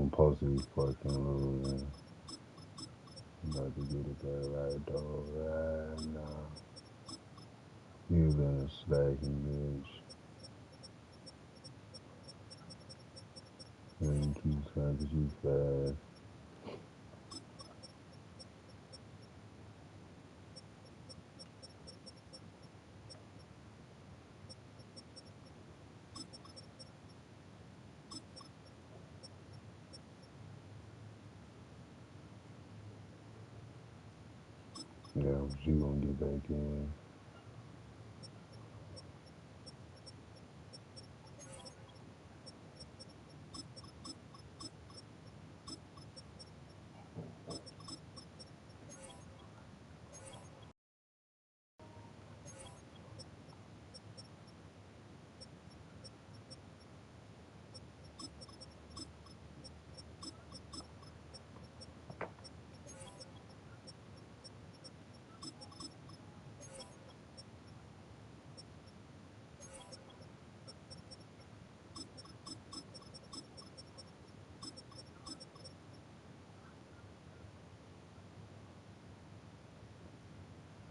I'm supposed to be fucking losing. I'm about to get it there right though, right now. You been slacking, bitch. And you keep trying to you fast. Yeah, but you gonna get back in.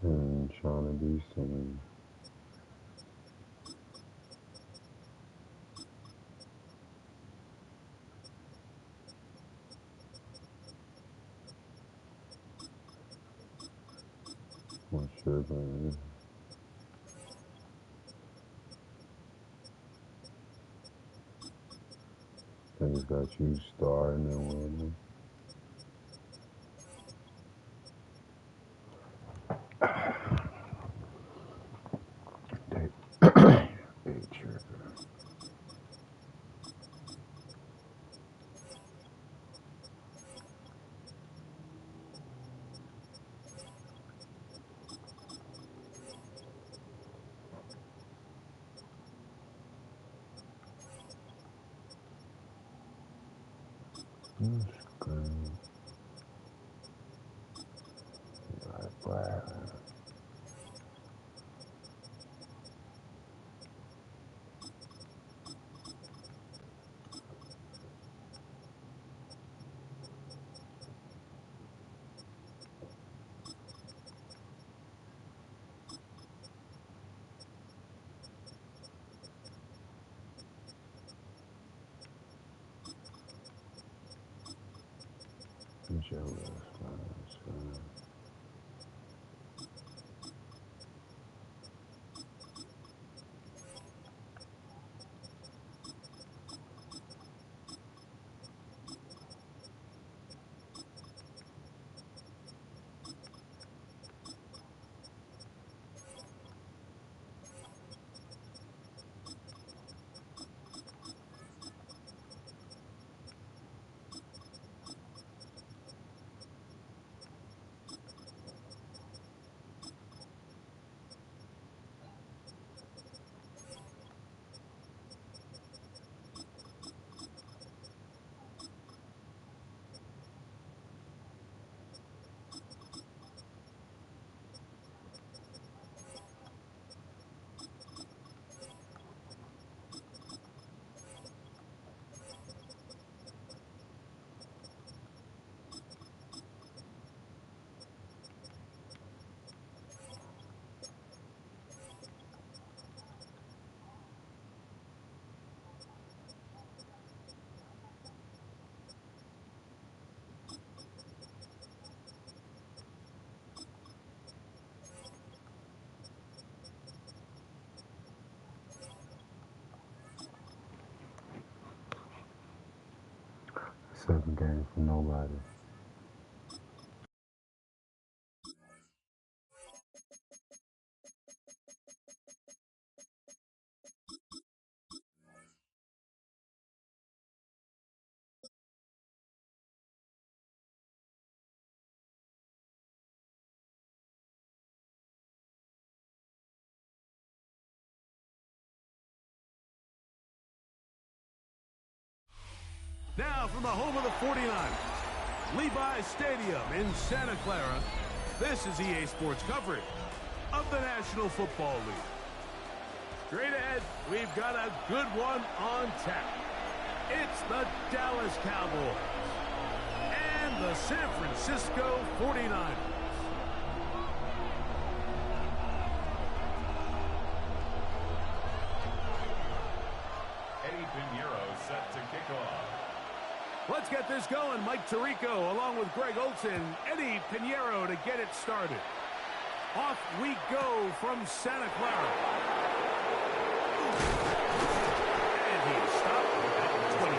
And trying to be seen. I'm tripping. Things got you starting and winning. They, they tripping. That's good. Like, wow. Joe is fine. Second game for nobody. Now from the home of the 49ers, Levi's Stadium in Santa Clara, this is EA Sports coverage of the National Football League. Straight ahead, we've got a good one on tap. It's the Dallas Cowboys and the San Francisco 49ers. Set to kick off. Let's get this going. Mike Tirico along with Greg Olson. Eddie Pinheiro to get it started. Off we go from Santa Clara. And he's stopped at 25.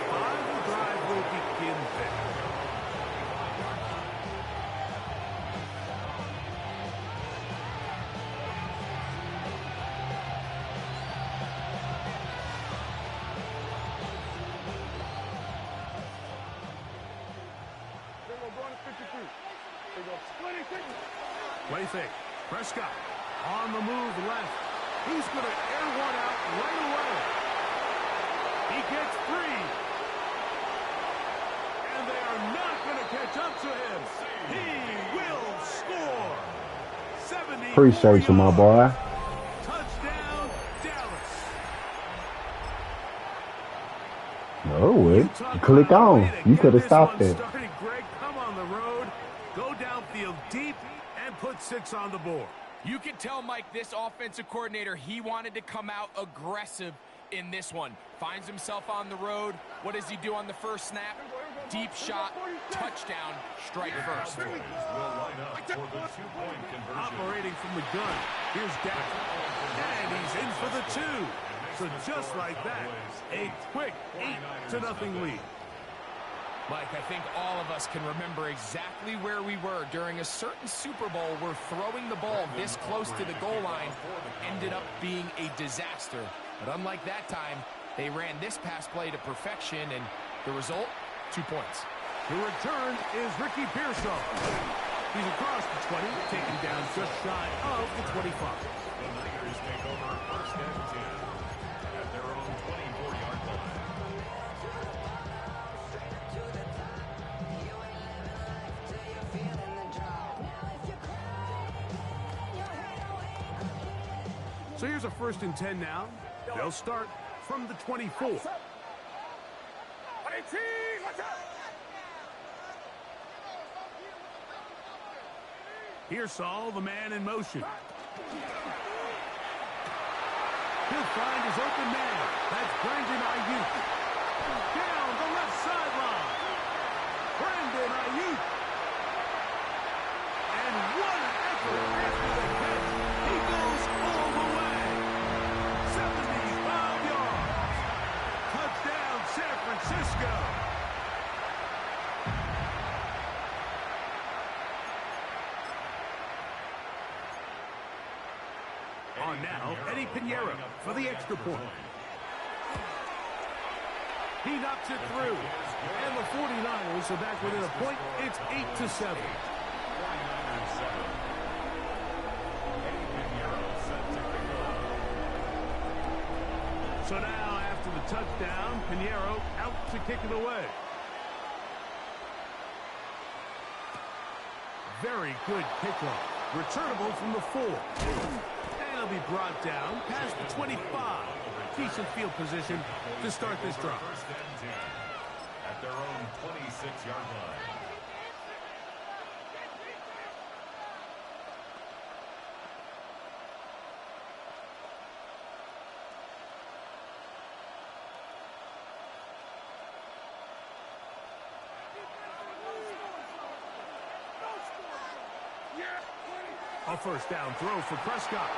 The drive will begin there. Play fake. Prescott on the move left. He's going to air one out right away. He gets free. And they are not going to catch up to him. He will score. 70. Appreciate you, my boy. Touchdown, Dallas. No, you click on. You could have stopped it. Greg, come on the road. Go downfield deep. Put 6 on the board. You can tell, Mike, this offensive coordinator, he wanted to come out aggressive in this one. Finds himself on the road. What does he do on the first snap? Deep shot, touchdown, strike first. Operating from the gun. Here's Dak. And he's in for the 2. So just like that, a quick 8-0 lead. Mike, I think all of us can remember exactly where we were during a certain Super Bowl where throwing the ball this close to the goal line ended up being a disaster. But unlike that time, they ran this pass play to perfection, and the result, 2 points. The return is Ricky Pearsall. He's across the 20, taken down just shy of the 25. The Niners take over first and 10 at their own 24-yard line. So here's a 1st and 10 now. They'll start from the 24. Pearsall, the man in motion. He'll find his open man. That's Brandon Ayuk. Down the left sideline. Brandon Ayuk. And what an effort after the catch. He goes all the way. 75 yards. Touchdown, San Francisco. On now, Eddie Pinheiro for the extra point. He knocks it through. And the 49ers are back within a point. It's 8-7. So now, after the touchdown, Pinheiro out to kick it away. Very good kickoff. Returnable from the 4. And he'll be brought down past the 25. Decent field position to start this drive. First and 10 at their own 26-yard line. A first down throw for Prescott.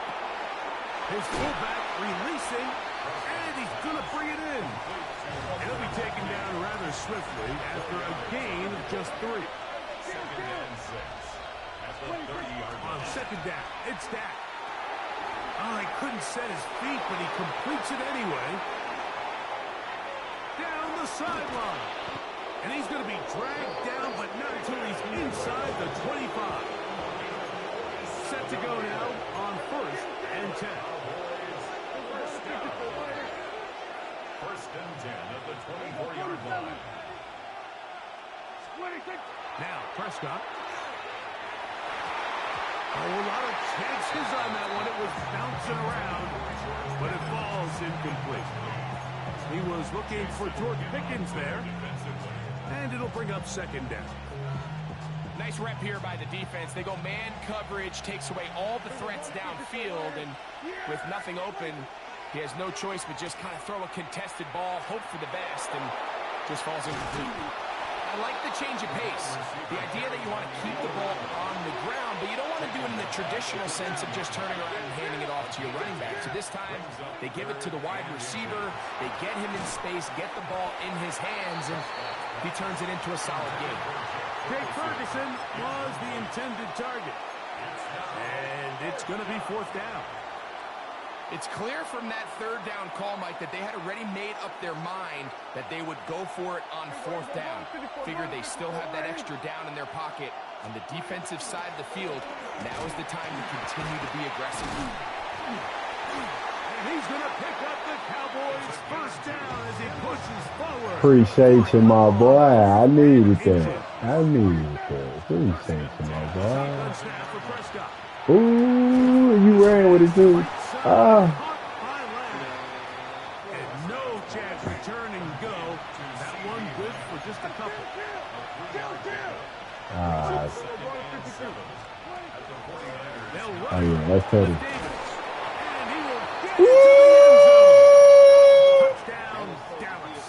His fullback releasing, and he's going to bring it in. And he'll be taken down rather swiftly after a gain of just 3. Second and 6 at the 30-yard line. On second down, it's Dak. Oh, he couldn't set his feet, but he completes it anyway. Down the sideline. And he's going to be dragged down, but not until he's inside the 25. Set to go now on 1st and 10. First and 10 at the 24-yard line. Now Prescott. Oh, a lot of chances on that one. It was bouncing around, but it falls incomplete. He was looking for George Pickens there. And it'll bring up second down. Nice rep here by the defense. They go man coverage, takes away all the threats downfield, and with nothing open, he has no choice but just kind of throw a contested ball, hope for the best, and just falls incomplete. I like the change of pace. The idea that you want to keep the ball on the ground, but you don't want to do it in the traditional sense of just turning around and handing it off to your running back. So this time, they give it to the wide receiver, they get him in space, get the ball in his hands, and he turns it into a solid game. Jake Ferguson was the intended target. And it's going to be fourth down. It's clear from that third down call, Mike, that they had already made up their mind that they would go for it on fourth down. Figured they still have that extra down in their pocket on the defensive side of the field. Now is the time to continue to be aggressive. And he's going to pick up the Cowboys' first down as he pushes forward. Appreciate you, my boy. I needed that. I needed that. Appreciate you, my boy. Ooh, you ran with it too. And no chance return and go. That one good for just a couple. Oh yeah, that's Teddy. And he will get it to the end zone. Touchdown, Dallas.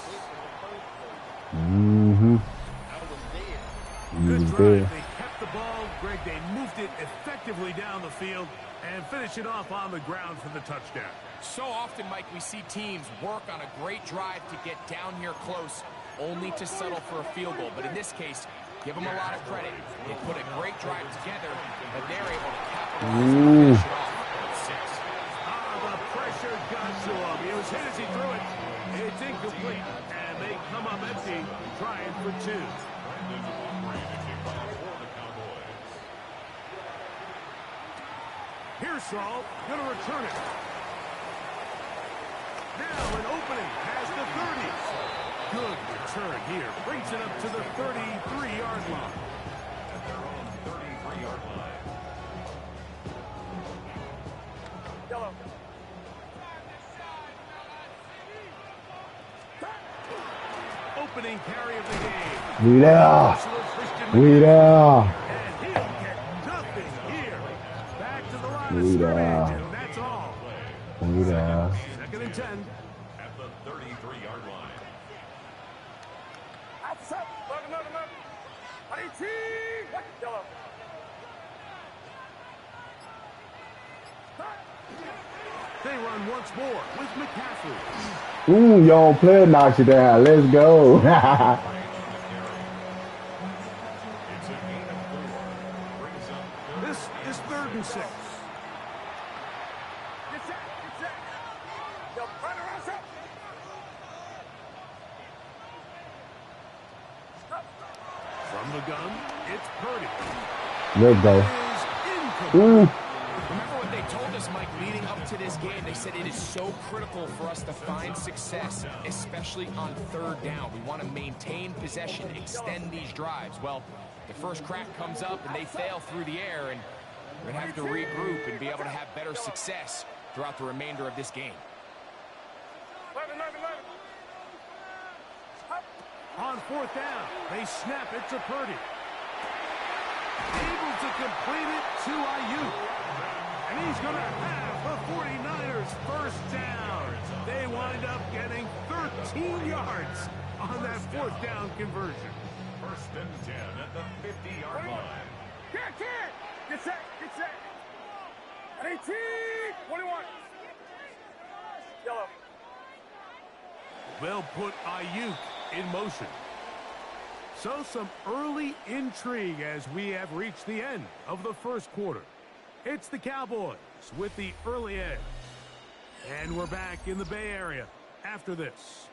Good drive. They kept the ball. Greg, they moved it effectively down the field and finish it off on the ground for the touchdown. So often, Mike, we see teams work on a great drive to get down here close, only to settle for a field goal. But in this case, give them a lot of credit. They put a great drive together, but they're able to capitalize and finish it off. The pressure got to him. He was hit as he threw it. It's incomplete, and they come up empty, trying for two. Here's Saul, going to return it. Now an opening past the 30. Good return here. Brings it up to the 33-yard line. At their own 33-yard line. Yellow. Opening carry of the game. We there. We there. And he'll get nothing here. Back to the line of We scrimmage, there. and that's all. We there. Second and 10. At the 33-yard line. Yellow. They run once more with McCaffrey. Ooh, your player knocks you down. Let's go. It's a gain of 4. Brings up This is third and 6. From the gun, it's Purdy. Let's go. Is Ooh. incomplete. Remember what they told us, Mike, leading up to this game? They said it is so critical for us to find success, especially on third down. We want to maintain possession, extend these drives. Well, the first crack comes up and they fail through the air, and we're going to have to regroup and be able to have better success throughout the remainder of this game. On fourth down, they snap it to Purdy. Able to complete it to Ayuk. And he's going to have the 49ers first down. They wind up getting 13 yards on that fourth down conversion. first and 10 at the 50-yard line. Get set. 18, 21. Yellow. They'll put Ayuk in motion. So some early intrigue as we have reached the end of the first quarter. It's the Cowboys with the early edge. And we're back in the Bay Area after this.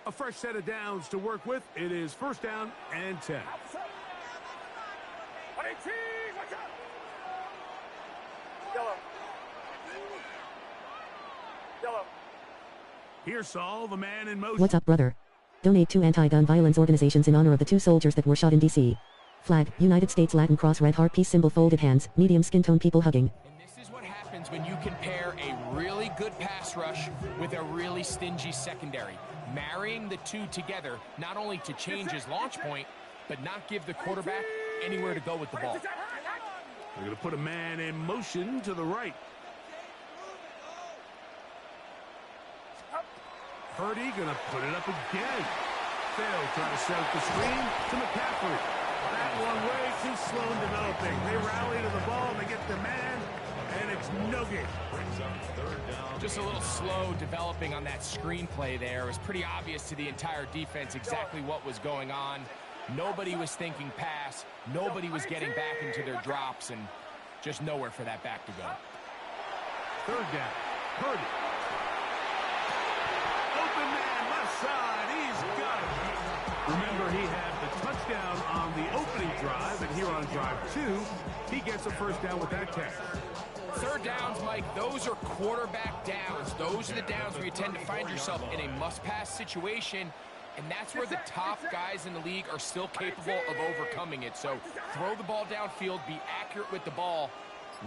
A fresh set of downs to work with. It is first down and 10. Yellow. Here's Saul, the man in motion. What's up, brother? Donate to anti-gun violence organizations in honor of the 2 soldiers that were shot in D.C. Flag, United States Latin cross red heart peace symbol folded hands, medium skin tone people hugging. And this is what happens when you compare a really good pass rush with a really stingy secondary. Marrying the two together, not only to change his launch point, but not give the quarterback anywhere to go with the ball. They're going to put a man in motion to the right. Purdy going to put it up again. Failed trying to set up the screen to McCaffrey. That one way too slow in developing. They rally to the ball, they get the man, and it's no good. Just a little slow developing on that screenplay there. It was pretty obvious to the entire defense exactly what was going on. Nobody was thinking pass. Nobody was getting back into their drops, and just nowhere for that back to go. Third down. Purdy. Open man, left side. He's got it. Remember, he had the touchdown on the opening drive, and here on drive 2, he gets a first down with that catch. Third downs, Mike, those are quarterback downs. Those are the downs where you tend to find yourself in a must-pass situation, and that's where the top guys in the league are still capable of overcoming it. So throw the ball downfield, be accurate with the ball.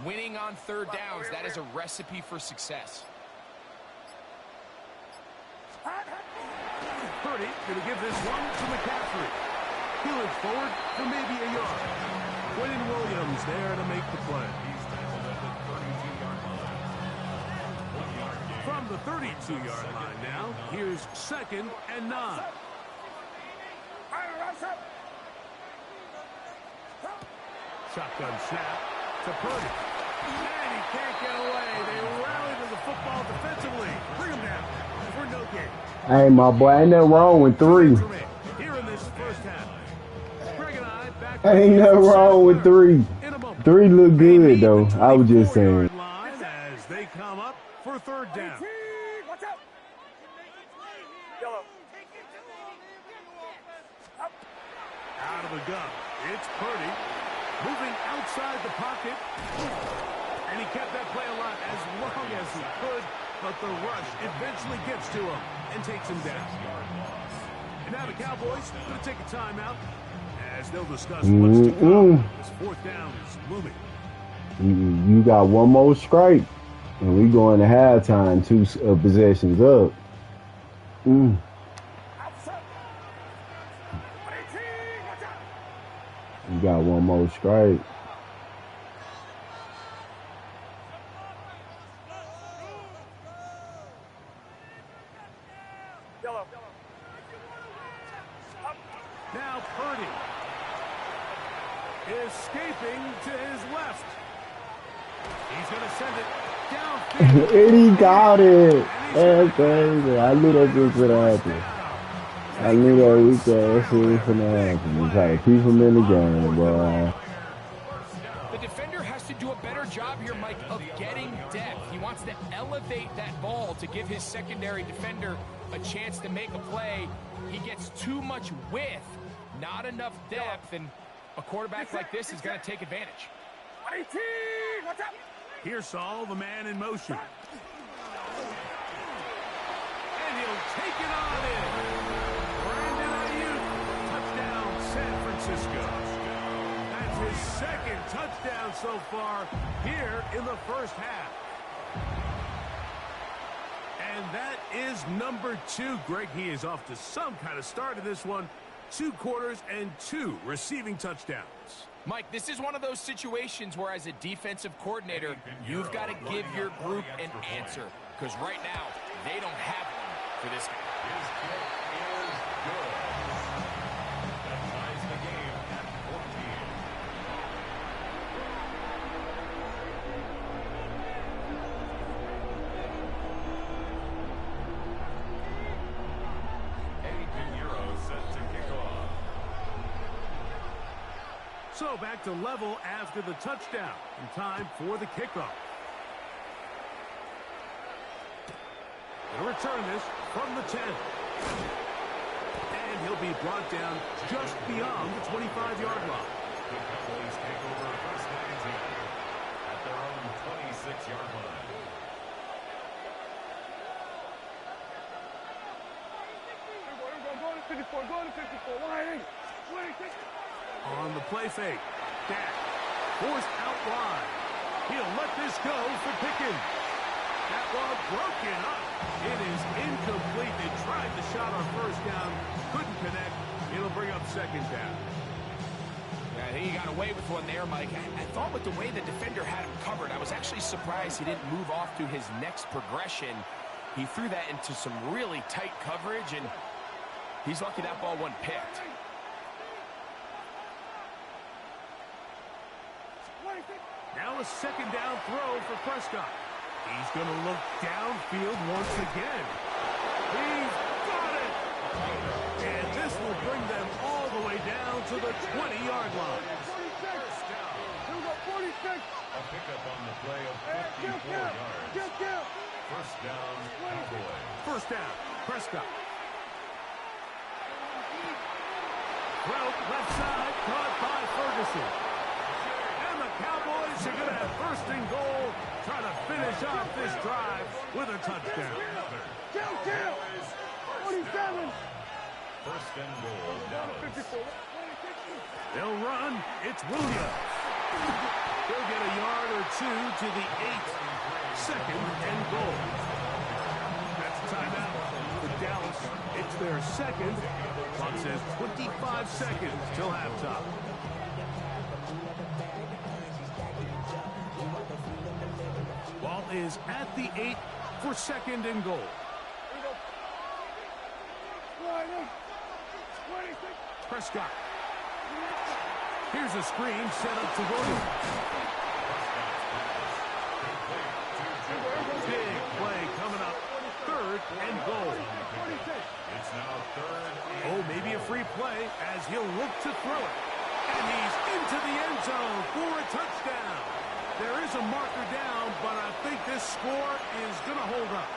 Winning on third downs, that is a recipe for success. Purdy going to give this one to McCaffrey. He looks forward for maybe a yard. Quentin Williams there to make the play. From the 32-yard line now, here's 2nd and 9. Shotgun snap to Purdy. And he can't get away. They rally to the football defensively. Bring him down for no gain. Hey, my boy, ain't nothing wrong with 3. Here in this first half. Greg and I back Ain't nothing wrong with 3. 3 look good, though. I was just saying. As they come up for third down. Out of the gun. It's Purdy. Moving outside the pocket. And he kept that play alive as long as he could. But the rush eventually gets to him and takes him down. And now the Cowboys are going to take a timeout as they'll discuss what's to come. This fourth down is looming. You got one more strike, and we going to halftime, 2 possessions up. You got one more strike. Now Purdy escaping to his left. He's going to send it downfield. And he got it. That's crazy. I knew that was going to happen. I knew that weak ass shit was going to happen. We try to keep him in the game, boy. The defender has to do a better job here, Mike, of getting depth. He wants to elevate that ball to give his secondary defender a chance to make a play. He gets too much width, not enough depth, and a quarterback like this is going to take advantage. Here's Saul, the man in motion. And he'll take it on in. Brandon Ayuk, touchdown San Francisco. That's his 2nd touchdown so far here in the first half. And that is number 2. Greg, he is off to some kind of start in this one. 2 quarters and 2 receiving touchdowns. Mike, this is one of those situations where as a defensive coordinator, you've got to give your group an answer. Because right now, they don't have one for this guy. His kick is good. That ties the game at 14. Eddie Pinheiro set to kick off. So back to level after the touchdown. And time for the kickoff. He'll return this from the 10. And he'll be brought down just beyond the 25-yard line. The Cowboys take over first and 10 at their own 26-yard line. On the play fake. Dak forced out wide. He'll let this go for Pickens. That ball broken up. It is incomplete. They tried the shot on first down. Couldn't connect. It'll bring up second down. Yeah, I think he got away with one there, Mike. I thought with the way the defender had him covered, I was actually surprised he didn't move off to his next progression. He threw that into some really tight coverage, and he's lucky that ball wasn't picked. Now a second down throw for Prescott. He's going to look downfield once again. He's got it! And this will bring them all the way down to the 20-yard line. A pickup on the play of 54 yards. First down, Cowboys. First down, Prescott. Throw left side, caught by Ferguson. And the Cowboys are going to have first and goal, trying to finish off this drive with a touchdown. 47. First and goal, Dallas. They'll run. It's Williams. He'll get a yard or two to the 8. Second and goal. That's a timeout for Dallas. It's their second. Clock says 25 seconds till halftime. Ball is at the 8 for second and goal. Prescott. Here's a screen set up to Williams. Big play coming up. Third and goal. It's now third. Oh, maybe a free play as he'll look to throw it. And he's into the end zone for a touchdown. There is a marker down, but I think this score is going to hold up.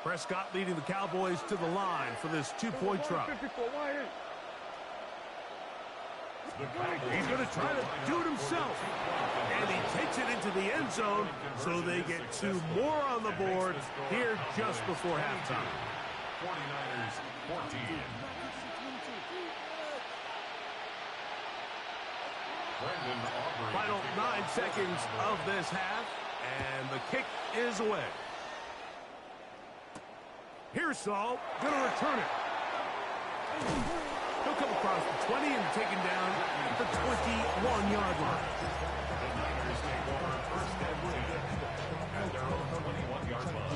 Prescott leading the Cowboys to the line for this two-point try. He's going to try to do it himself. And he takes it into the end zone, so they get two more on the board here just before halftime. 49ers 14. Final 9 seconds of this half, and the kick is away. Here's Saul, going to return it. He'll come across the 20 and taken down at the 21-yard line. The Niners take over first and 10 at their own 21-yard line.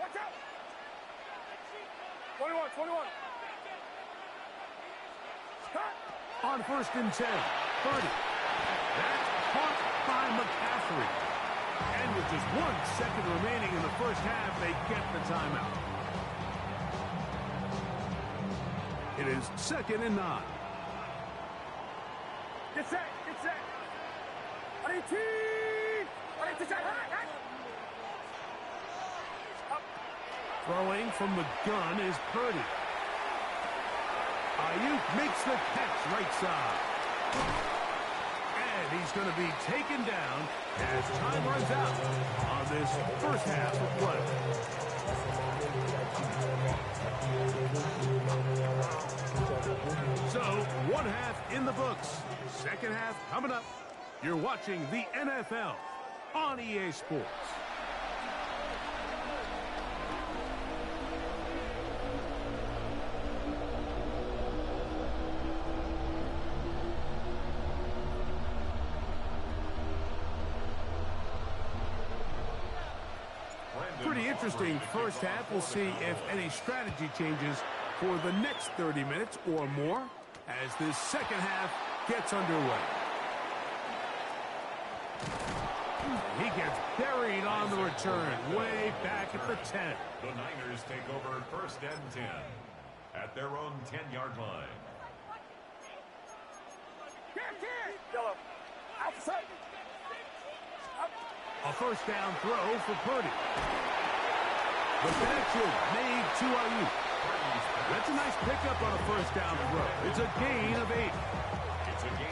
Watch out! 21. On first and 10, 30. That's caught by McCaffrey. And with just 1 second remaining in the first half, they get the timeout. It is second and 9. Get set. Throwing from the gun is Purdy. Ayuk makes the catch right side. And he's going to be taken down as time runs out on this first half of play. So, one half in the books. Second half coming up. You're watching the NFL on EA Sports. Pretty interesting first half. We'll see if any strategy changes for the next 30 minutes or more as this second half gets underway. He gets buried on the return, way back at the 10. The Niners take over first and 10 at their own 10-yard line. A first down throw for Purdy. The connection made to Ayuk. That's a nice pickup on a first down throw. It's a gain of 8.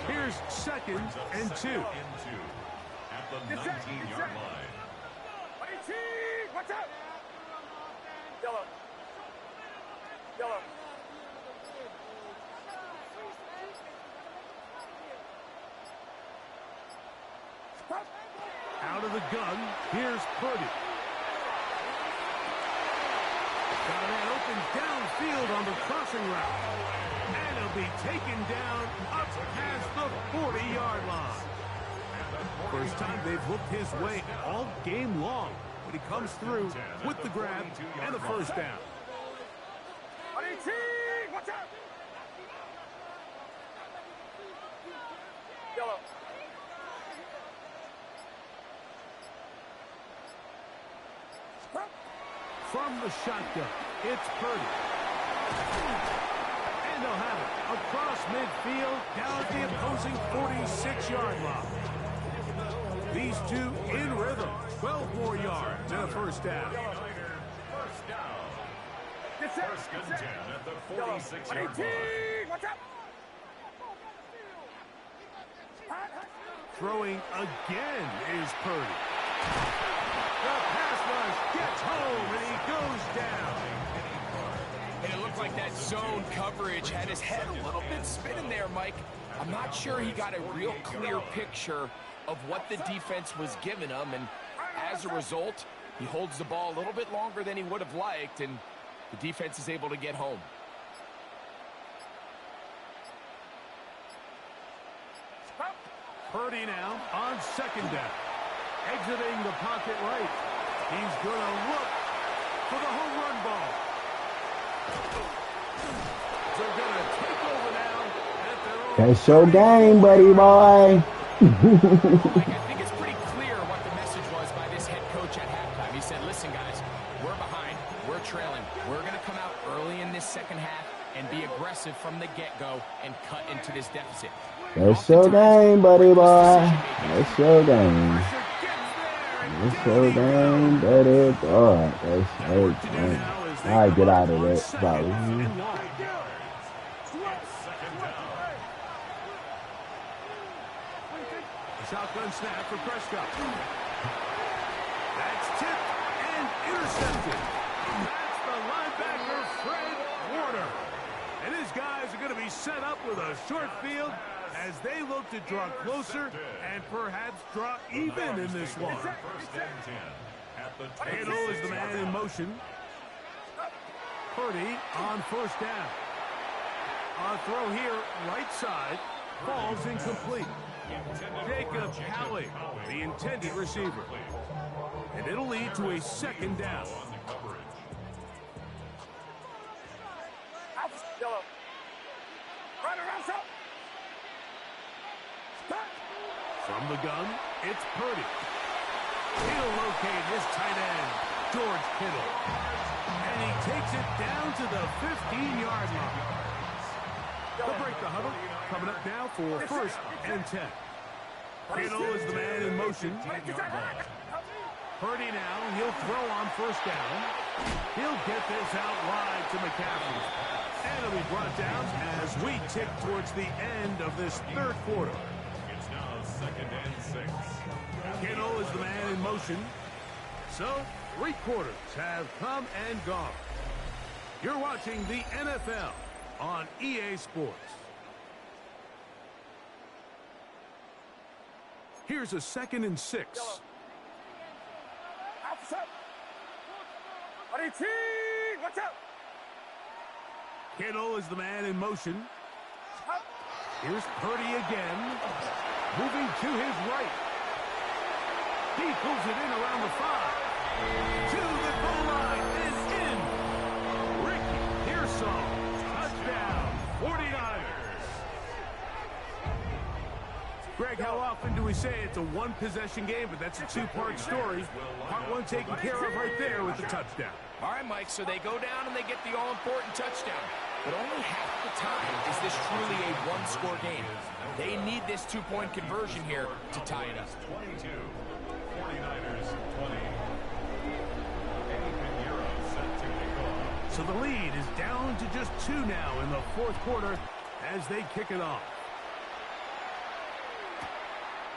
Here's 2nd and 2. At the 19-yard line. Watch out! Out of the gun, here's Purdy. Got a man open downfield on the crossing route. And he'll be taken down up past the 40-yard line. First time they've looked his way all game long. But he comes through with the grab and the first down. Watch out! From the shotgun, it's Purdy. And they'll have it across midfield down at the opposing 46-yard line. These two in rhythm. 12 more yards and a first down. First and 10 at the 46-yard line. Watch out! Throwing again is Purdy. The pass rush gets home and he goes down. And it looked like that zone coverage had his head a little bit spinning there, Mike. I'm not sure he got a real clear picture of what the defense was giving him, and as a result, he holds the ball a little bit longer than he would have liked, and the defense is able to get home. Purdy now on 2nd down. Exiting the pocket right. He's going to look for the home run ball. They're going to take over now at their own. That's your game, buddy boy. Mike, I think it's pretty clear what the message was by this head coach at halftime. He said, listen, guys, we're behind. We're trailing. We're going to come out early in this second half and be aggressive from the get-go and cut into this deficit. That's your game, buddy boy. That's your game. That's your game, buddy boy. That's your game. All right, get out of that, buddy. Shotgun snap for Prescott. That's tipped and intercepted. That's the linebacker, Fred Warner. And his guys are going to be set up with a short field as they look to draw closer and perhaps draw even in this one. Kittle is the man in motion. Purdy on first down. A throw here, right side, falls incomplete. Jacob Halley, the intended receiver. And it'll lead to a 2nd down. From the gun, it's Purdy. He'll locate his tight end, George Kittle. And he takes it down to the 15-yard line. They'll break the huddle. Coming up now for 1st and 10. Kittle is the man in motion. Purdy now, he'll throw on first down. He'll get this out wide to McCaffrey. And it'll be brought down as we tick towards the end of this 3rd quarter. It's now 2nd and 6. Kittle is the man in motion. So, 3 quarters have come and gone. You're watching the NFL on EA Sports. Here's a 2nd and 6. Watch out! Kittle is the man in motion. Here's Purdy again. Moving to his right. He pulls it in around the 5. To the goal line is in. Ricky Pearsall. Touchdown. 49ers. Greg, how often do we say it's a one-possession game, but that's a 2-part story? Part 1 taken care of right there with the touchdown. All right, Mike, so they go down and they get the all-important touchdown. But only half the time is this truly a one-score game. They need this two-point conversion here to tie it up. 22, 49ers 20. Set to kick off. So the lead is down to just 2 now in the fourth quarter as they kick it off.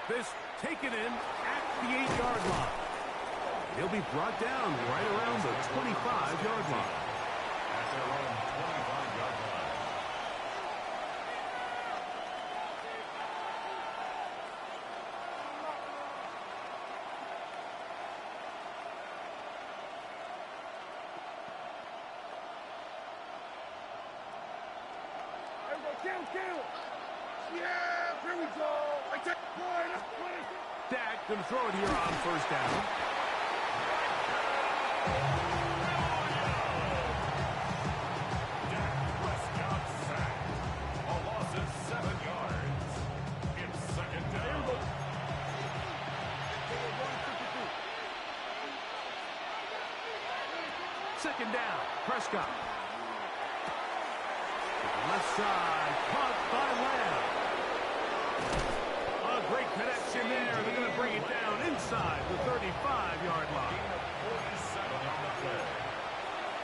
This taken in at the 8-yard line. He'll be brought down right around the 25-yard line. At their own 25-yard line. Yeah, here we go. I take one. Dak going to throw it here on first down. Dak Prescott sacked. A loss of 7 yards. It's second down. Second down, Prescott. Left side, caught by Lamb. A great connection there. They're going to bring it down inside the 35-yard line. 47 on the play.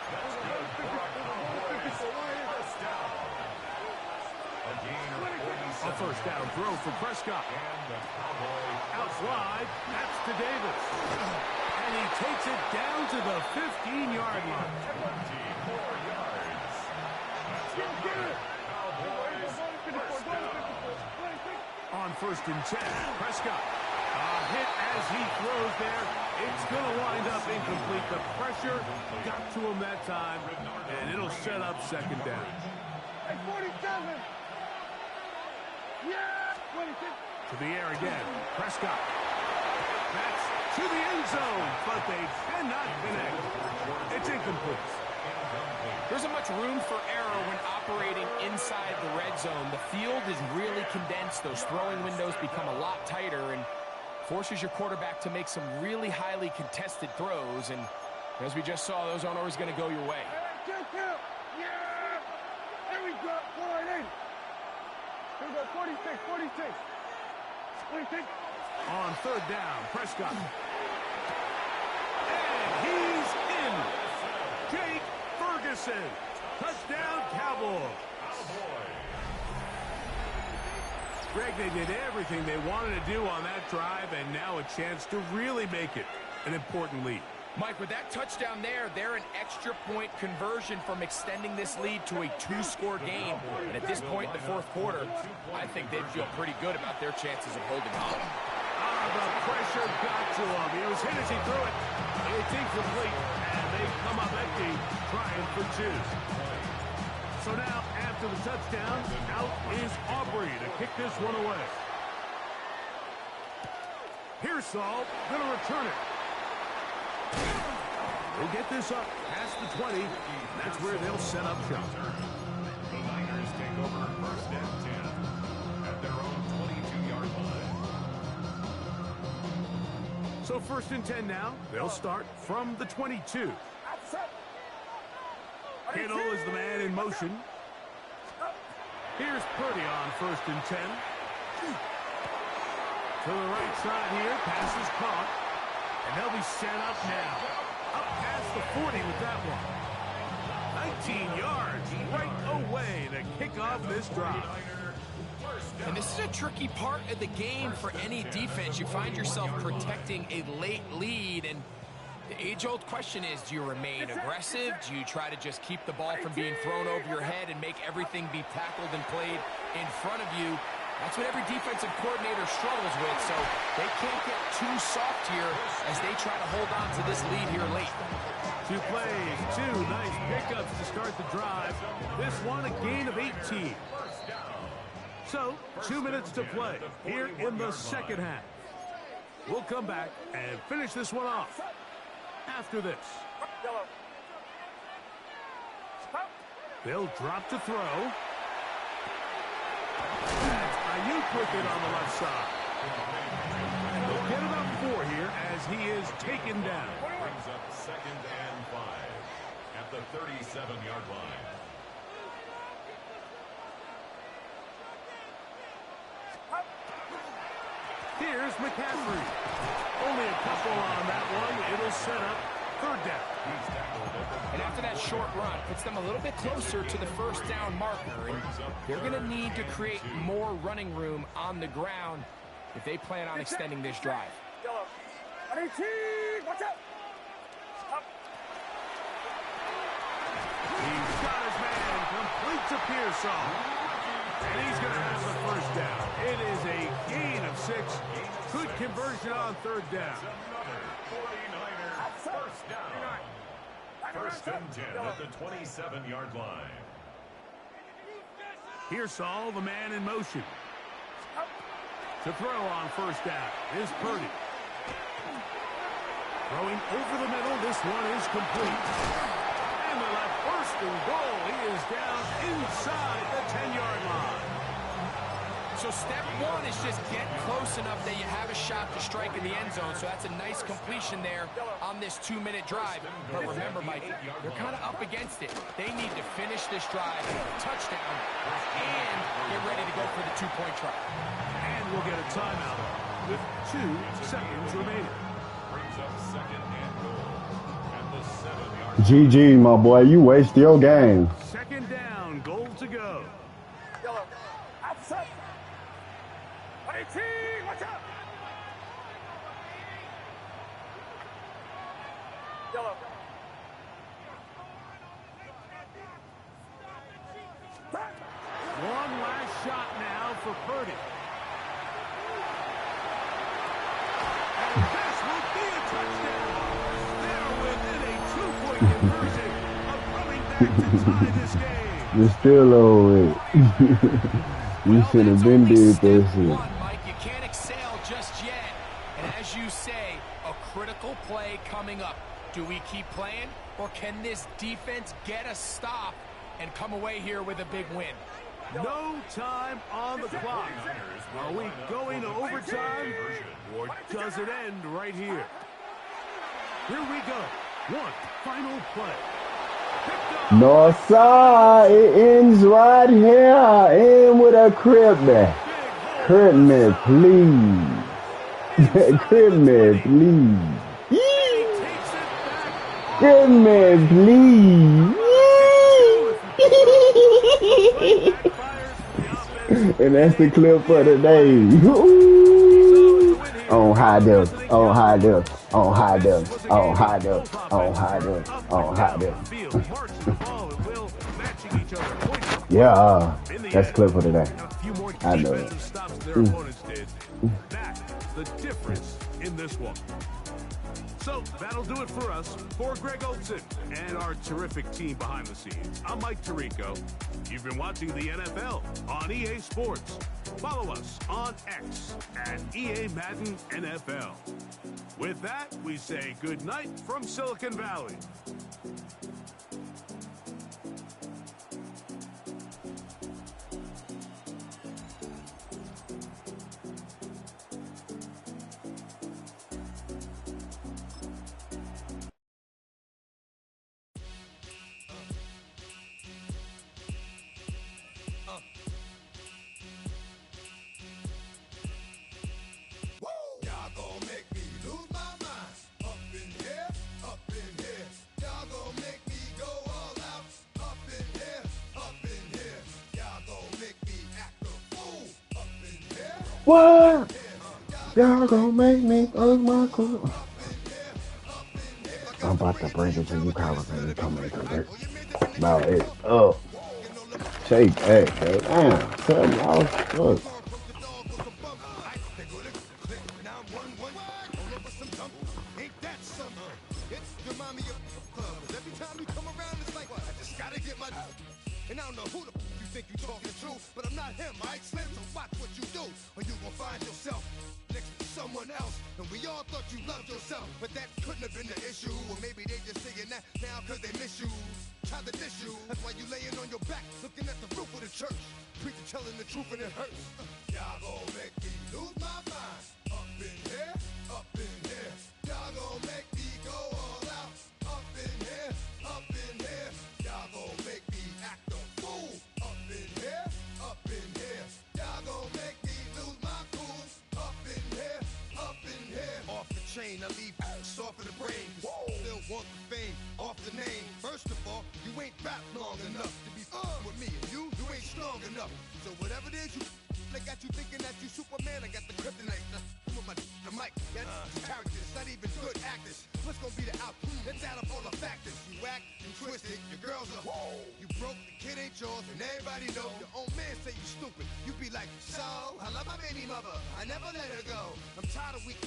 That's good for our Cowboys. First down. A gain of 47. A first down throw for Prescott. And the Cowboys Out wide, that's to Davis. And he takes it down to the 15-yard line. 24 yards. That's another Cowboys first down. On first and 10, Prescott. A hit as he throws there. It's going to wind up incomplete. The pressure got to him that time, and it'll set up second down. 47. Yeah, 26. To the air again, Prescott. That's to the end zone, but they cannot connect. It's incomplete. There isn't much room for error when operating inside the red zone. The field is really condensed. Those throwing windows become a lot tighter and forces your quarterback to make some really highly contested throws. And as we just saw, those aren't always going to go your way. Yeah, there we go. 480. Here we go. 46, 46. 46. On third down, Prescott. And he's in. Jake Ferguson. Touchdown, Cowboys. Greg, they did everything they wanted to do on that drive, and now a chance to really make it an important lead. Mike, with that touchdown there, they're an extra point conversion from extending this lead to a 2-score game. And at this point in the fourth quarter, I think they'd feel pretty good about their chances of holding on. The pressure got to him. He was hit as he threw it. It's incomplete, and they come up empty, trying for 2. So now, after the touchdown, out is Aubrey to kick this one away. Pearsall going to return it. They'll get this up past the 20. That's where they'll set up shop. The Niners take over first and 10 at their own 22-yard line. So first and 10 now. They'll start from the 22. Kittle is the man in motion. Here's Purdy on first and 10. To the right side here. Pass is caught. And they'll be set up now. Up past the 40 with that one. 19 yards right away to kick off this drive. And this is a tricky part of the game for any defense. You find yourself protecting a late lead, and the age-old question is, do you remain aggressive? Do you try to just keep the ball from being thrown over your head and make everything be tackled and played in front of you? That's what every defensive coordinator struggles with, so they can't get too soft here as they try to hold on to this lead here late. 2 plays, 2 nice pickups to start the drive. This one a gain of 18. So, 2 minutes to play here in the second half. We'll come back and finish this one off after this. They'll drop to throw. Ayuk with it on the left side. They'll get about 4 here as he is taken down. Brings up 2nd and 5 at the 37-yard line. Here's McCaffrey. Only a couple on that one. It'll set up 3rd down. And after that short run, puts them a little bit closer to the 1st down marker. And they're going to need to create more running room on the ground if they plan on extending this drive. Watch out! He's got his man. Complete to Pearsall. And he's going to have the 1st down. It is a gain of 6. Good conversion on 3rd down. 49ers 1st down. 1st and 10 at the 27-yard line. Pearsall, the man in motion. To throw on 1st down is Purdy. Throwing over the middle. This one is complete. And the left 1st and goal. He is down inside the 10-yard line. So step 1 is just get close enough that you have a shot to strike in the end zone. So that's a nice completion there on this 2-minute drive. But remember, Mike, they're kind of up against it. They need to finish this drive, touchdown, and get ready to go for the 2-point try. And we'll get a timeout with 2 seconds remaining. Brings up 2nd and goal at the 7-yard line. GG, my boy. You waste your game. 2nd down, goal to go. Yellow. Outside. Watch out! Yellow. One last shot now for Purdy. And this will be a touchdown. They're within a 2-point conversion of coming back to tie this game. You're still over it. You should have been did that shit. Mike, you can't exhale just yet. And as you say, a critical play coming up. Do we keep playing, or can this defense get a stop and come away here with a big win? No time on the clock. Are we going to overtime, or does it end right here? Here we go. One final play. No, sir. It ends right here. In with a crib me. Crib me, please. Crib me, please. Crib me, please. And that's the clip for today. On high def, on high def, on high def, on high def, on high def, on high def. Yeah, that's the clip for today. I know it. That's the difference in this one. So that'll do it for us. For Greg Olson and our terrific team behind the scenes, I'm Mike Tirico. You've been watching the NFL on EA Sports. Follow us on X at EA Madden NFL. With that, we say good night from Silicon Valley. What? Y'all gonna make me lose my cool. I'm about to bring it to you, Kyle, and you come in correct. Now it's up. Shake that, bro. Damn, tell me I was good. And I don't know who the you think you talking to, but I'm not him, alright, Slim? So watch what you do, or you gon' find yourself next to someone else. And we all thought you loved yourself, but that couldn't have been the issue. Or maybe they just saying that now cause they miss you. tried to diss you. That's why you laying on your back, looking at the roof of the church. Preacher telling the truth and it hurts. Y'all gon' make me lose my mind. Up in here, up in here. Y'all gon' make me go all out. Up in here, up in here. Y'all gon' make me act a fool. Up in here, up in here. Y'all gon' make me lose my cool. Up in here, up in here. Off the chain, I leave soft in the brain. Still want the fame, off the name. First of all, you ain't rap long enough to be with me. And you ain't strong enough. So whatever it is you they got you thinking that you Superman. I got the kryptonite. With the mic. Got characters, not even good actors. What's gonna be the outcome? Let's add up all the factors. You act and twisted. Your girls are you broke. The kid ain't yours, and everybody know. Your own man say you stupid. You be like, so I love my baby mother. I never let her go. I'm tired of weak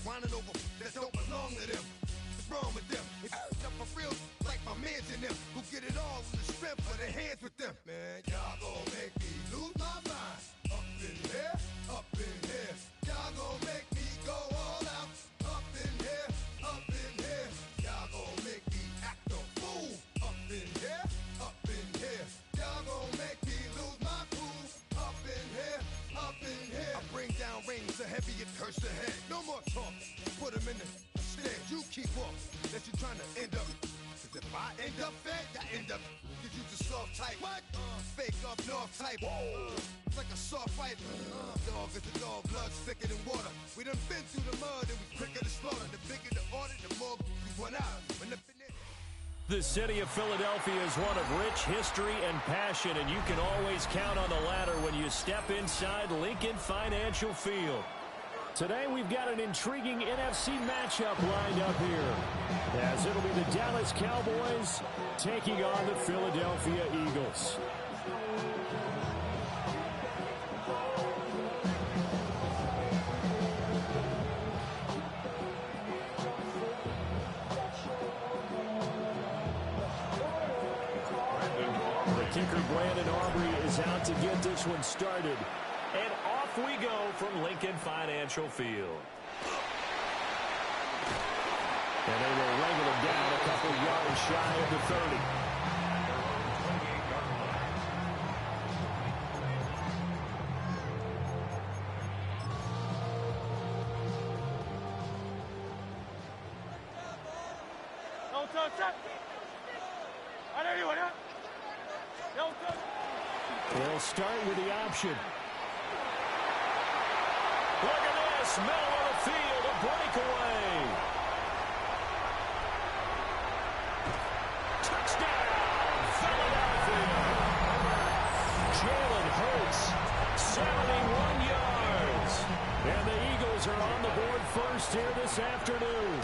whining over that don't belong to them. What's wrong with them? It's up for real, like my mans in them, who get it all in the strength of their hands with them. Man, y'all gon' make me lose my mind. Up in here, up in here. Y'all gon' make me go all out. Up in here, up in here. Y'all gon' make me act a fool. Up in here, up in here. Y'all gon' make me lose my cool. Up in here, up in here. I bring down rings so heavy it hurts the head. No more talk. Put them in the stand. You keep walking. That you trying to end up. Cause if I end up fed, I end up. Cause you the soft type. What? Fake up north type. It's like a soft fight. Dog is a dog. Blood's thicker than water. We done been through the mud and we quicker to slaughter. The bigger the order, the more we run out. When the The city of Philadelphia is one of rich history and passion, and you can always count on the latter when you step inside Lincoln Financial Field. Today we've got an intriguing NFC matchup lined up here, as it'll be the Dallas Cowboys taking on the Philadelphia Eagles. Kicker Brandon Aubrey is out to get this one started. And off we go from Lincoln Financial Field. And they will wrangle him down a couple yards shy of the 30. They'll start with the option. Look at this, middle of the field, a breakaway. Touchdown, Philadelphia. Jalen Hurts, 71 yards. And the Eagles are on the board first here this afternoon.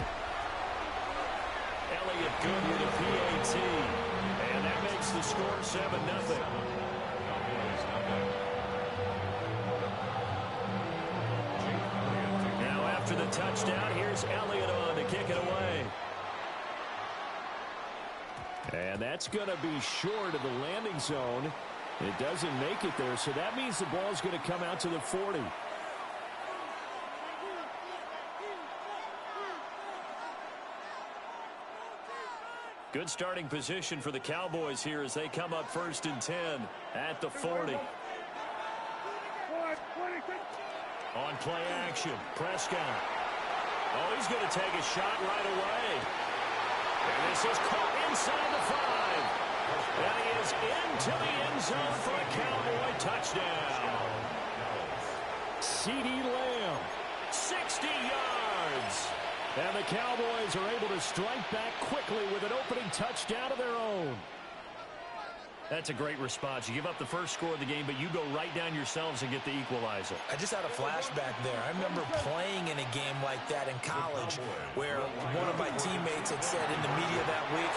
Elliott good with a PAT. And that makes the score 7-0. Now after the touchdown, here's Elliott on to kick it away. And that's going to be short of the landing zone. It doesn't make it there, so that means the ball's going to come out to the 40. Good starting position for the Cowboys here as they come up 1st and 10 at the 40. On play action, Prescott. Oh, he's going to take a shot right away. And this is caught inside the 5. And he is into the end zone for a Cowboy touchdown. CeeDee Lamb, 60 yards. And the Cowboys are able to strike back quickly with an opening touchdown of their own. That's a great response. You give up the first score of the game, but you go right down yourselves and get the equalizer. I just had a flashback there. I remember playing in a game like that in college where one of my teammates had said in the media that week,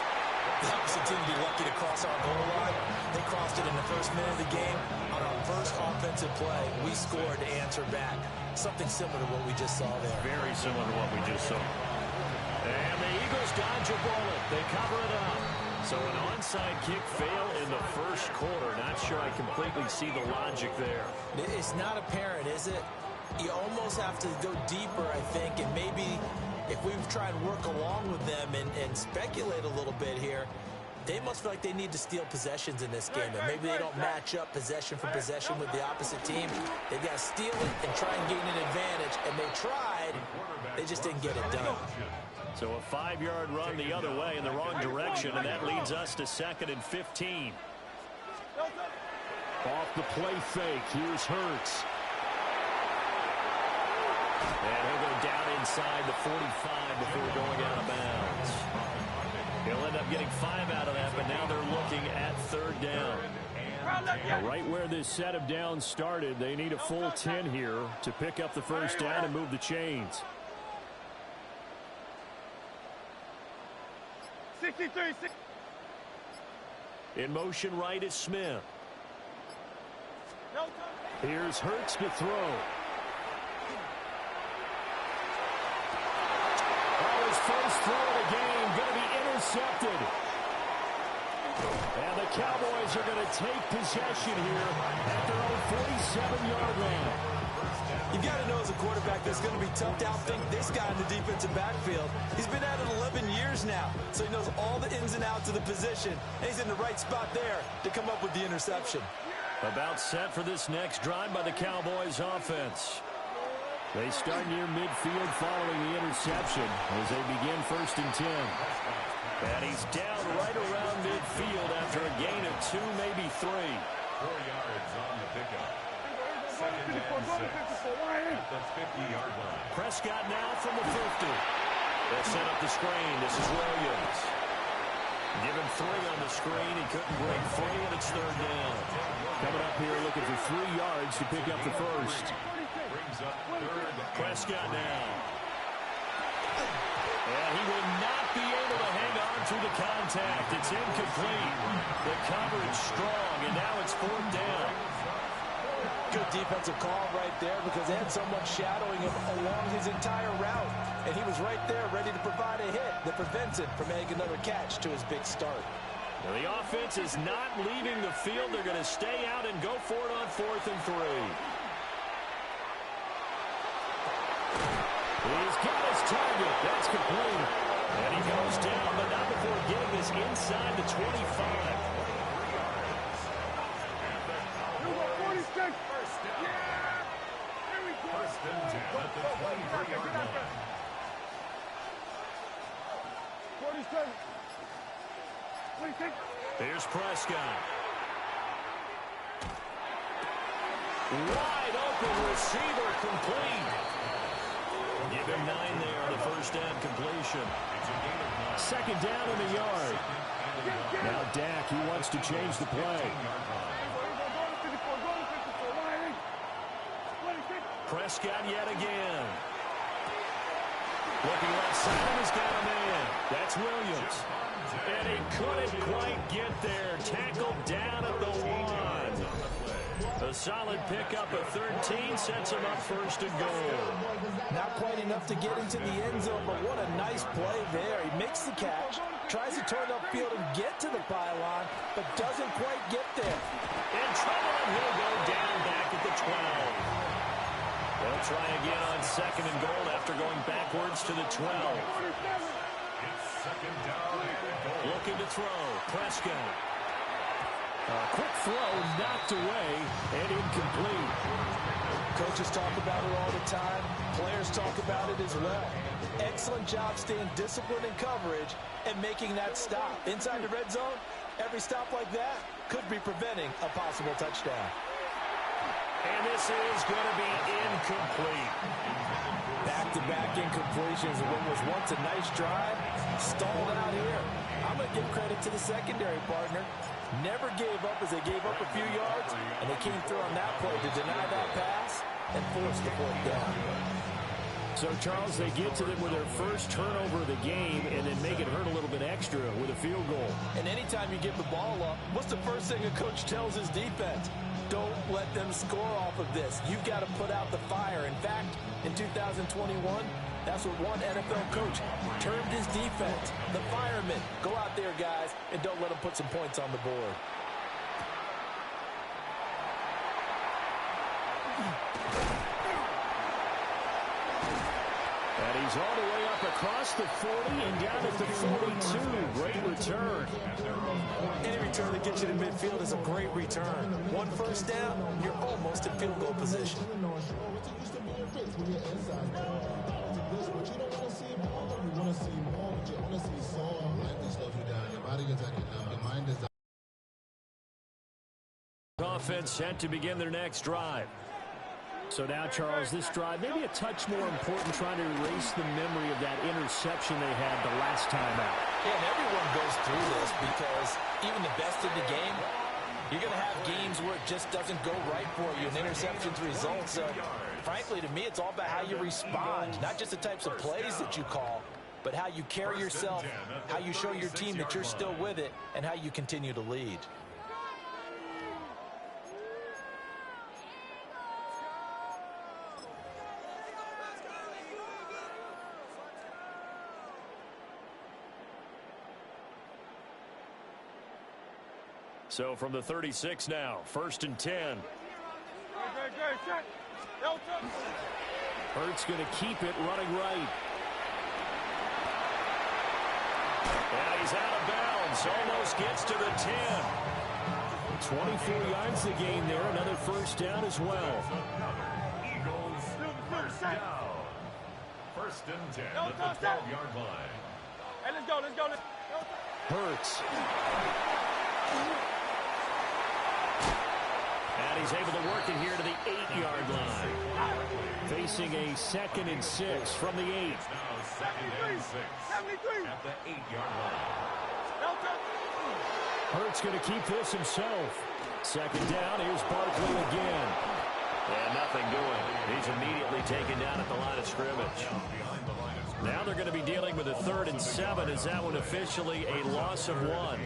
the opposite team would be lucky to cross our goal line. They crossed it in the first minute of the game. On our first offensive play, we scored to answer back. Something similar to what we just saw there. Very similar to what we just saw. And the Eagles dodge a bullet. They cover it up. So an onside kick fail in the first quarter. Not sure I completely see the logic there. It's not apparent, is it? You almost have to go deeper, I think, and maybe if we try and work along with them and speculate a little bit here, They must feel like they need to steal possessions in this game, and maybe they don't match up possession for possession with the opposite team. They've got to steal it and try and gain an advantage, and they tried. They just didn't get it done. So a 5-yard run the other way in the wrong direction, and that leads us to 2nd and 15. Off the play fake, here's Hurts. And he'll go down inside the 45 before going out of bounds. He'll end up getting 5 out of that, but now they're looking at 3rd down. Right where this set of downs started, they need a full 10 here to pick up the first down and move the chains. 63. In motion right is Smith. Here's Hurts to throw. His first throw of the game going to be intercepted. And the Cowboys are going to take possession here at their own 47-yard line. You've got to know as a quarterback that it's going to be tough to outthink this guy in the defensive backfield. He's been at it 11 years now, so he knows all the ins and outs of the position, and he's in the right spot there to come up with the interception. About set for this next drive by the Cowboys offense. They start near midfield following the interception as they begin 1st and 10. And he's down right around midfield after a gain of 2, maybe 3. 4 yards on the pickup. 2nd and 6 at the 50-yard line. Prescott now from the 50. They'll set up the screen. This is Williams. Give him 3 on the screen. He couldn't break free, and it's 3rd down. Coming up here looking for 3 yards to pick up the first. Prescott now. And he will not be able to hang on through the contact. It's incomplete. The coverage strong, and now it's 4th down. Good defensive call right there because they had someone shadowing him along his entire route. And he was right there ready to provide a hit that prevents him from making another catch to his big start. Well, the offense is not leaving the field. They're going to stay out and go for it on 4th and 3. He's got his target. That's complete. And he goes down, but not before getting this inside the 25. Here's Prescott. Wide open receiver, complete. Give him 9 there on the first down completion. 2nd down in the yard. Now Dak, he wants to change the play. Prescott yet again. Looking left side, he's got a man. That's Williams. And he couldn't quite get there. Tackled down at the 1. A solid pickup of 13 sets him up 1st and goal. Not quite enough to get into the end zone, but what a nice play there. He makes the catch, tries to turn upfield and get to the pylon, but doesn't quite get there. In trouble, and he'll go down back at the 12. They'll try again on 2nd and goal after going backwards to the 12. It's 2nd down and goal. Looking to throw. Prescott. A quick throw knocked away and incomplete. Coaches talk about it all the time. Players talk about it as well. Excellent job staying disciplined in coverage and making that stop. Inside the red zone, every stop like that could be preventing a possible touchdown. And this is going to be incomplete. Back-to-back incompletions of what was once a nice drive. Stalled out here. I'm going to give credit to the secondary partner. Never gave up as they gave up a few yards, and they came through on that play to deny that pass and force the 4th down. So, Charles, they get to them with their first turnover of the game and then make it hurt a little bit extra with a field goal. And anytime you give the ball up, what's the first thing a coach tells his defense? Don't let them score off of this. You've got to put out the fire. In fact, in 2021, that's what one NFL coach termed his defense. The firemen. Go out there, guys, and don't let them put some points on the board. And he's all the way up across the 40 and down at the 42. Great return. Any return that gets you to midfield is a great return. One first down, you're almost in field goal position. Offense set to begin their next drive. So now, Charles, this drive maybe a touch more important, trying to erase the memory of that interception they had the last time out. Yeah, and everyone goes through this because even the best in the game, you're going to have games where it just doesn't go right for you and interceptions result. So, frankly, to me, it's all about how you respond, not just the types of plays that you call, but how you carry yourself, how you show your team that you're still with it, and how you continue to lead. So from the 36 now, 1st and 10. Hurts going to keep it running right. And he's out of bounds. Almost gets to the 10. 24 yards to gain there. Another first down as well. Eagles first down. 1st and 10 at the 12-yard line. Hey, let's go. Hurts. And he's able to work it here to the 8-yard line. Facing a 2nd and 6 from the 8. Now 2nd and 6 at the 8-yard line. Hurts going to keep this himself. 2nd down. Here's Barkley again. And nothing doing. He's immediately taken down at the line of scrimmage. Now they're going to be dealing with a 3rd and 7. Is that one officially a loss of 1?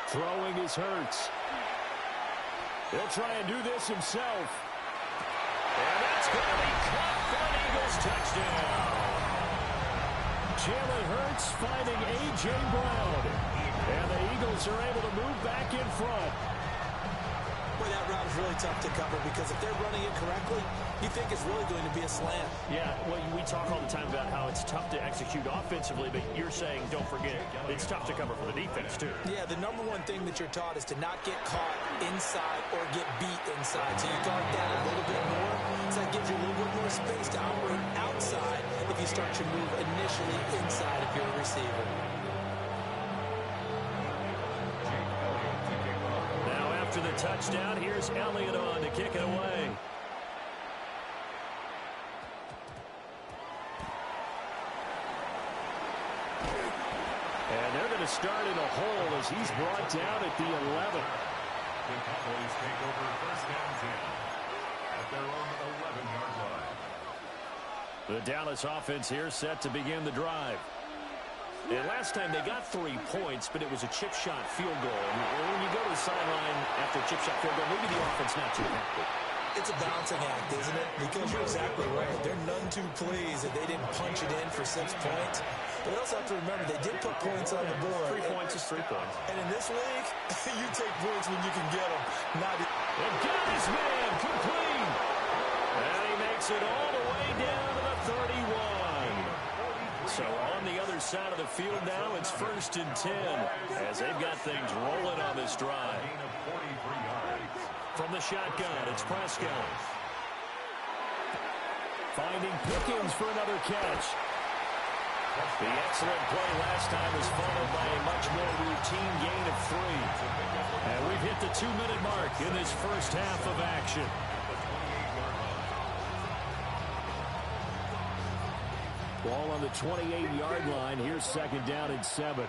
Throwing is Hurts. He'll try and do this himself. And that's going to be caught for an Eagles touchdown. Jalen Hurts finding A.J. Brown. And the Eagles are able to move back in front. Boy, that route is really tough to cover because if they're running it correctly, you think it's really going to be a slant. Yeah, well, we talk all the time about how it's tough to execute offensively, but you're saying, don't forget, it's tough to cover for the defense, too. Yeah, the number one thing that you're taught is to not get caught inside or get beat inside. So you guard that a little bit more. So that gives you a little bit more space to operate outside if you start your move initially inside if you're a receiver. To the touchdown, here's Elliott on to kick it away. And they're going to start in a hole as he's brought down at the 11. The Cowboys take over 1st and 10 at their own 11-yard line. The Dallas offense here set to begin the drive. And last time they got 3 points, but it was a chip shot field goal. And when you go to the sideline after a chip shot field goal, maybe the offense not too happy. It's a balancing act, isn't it? Because you're exactly right. They're none too pleased that they didn't punch it in for 6 points. But they also have to remember they did put points on the board. 3 points is 3 points. And in this league, you take points when you can get them. And got his man complete. And he makes it all the way down to the 31. So on the other side of the field now, it's 1st and 10 as they've got things rolling on this drive. From the shotgun, it's Prescott. Finding Pickens for another catch. The excellent play last time was followed by a much more routine gain of 3. And we've hit the 2-minute mark in this first half of action. Ball on the 28-yard line. Here's 2nd down and 7.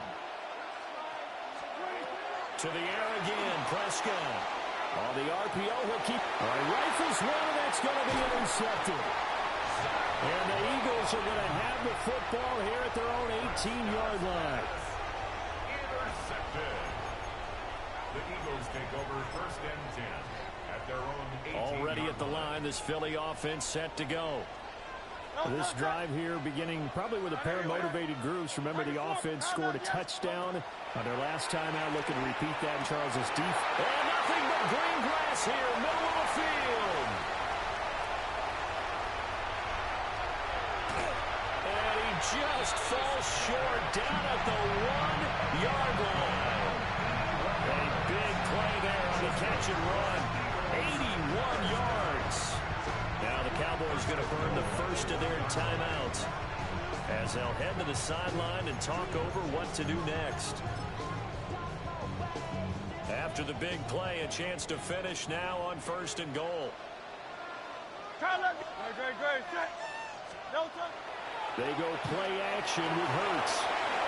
To the air again, Prescott. On the RPO, he'll keep. Rifles one, and that's going to be intercepted. And the Eagles are going to have the football here at their own 18-yard line. Intercepted. The Eagles take over 1st and 10 at their own 18-yard line. Already at the line, this Philly offense set to go. This drive here beginning probably with a pair of motivated groups. Remember, the offense scored a touchdown on their last time out. Looking to repeat that in Charles's defense. And nothing but green grass here, middle of the field. And he just falls short down at the 1-yard line. A big play there on the catch and run. 81 yards. Now the Cowboys going to burn the first of their timeouts as they'll head to the sideline and talk over what to do next. After the big play, a chance to finish now on 1st and goal. They go play action with Hurts.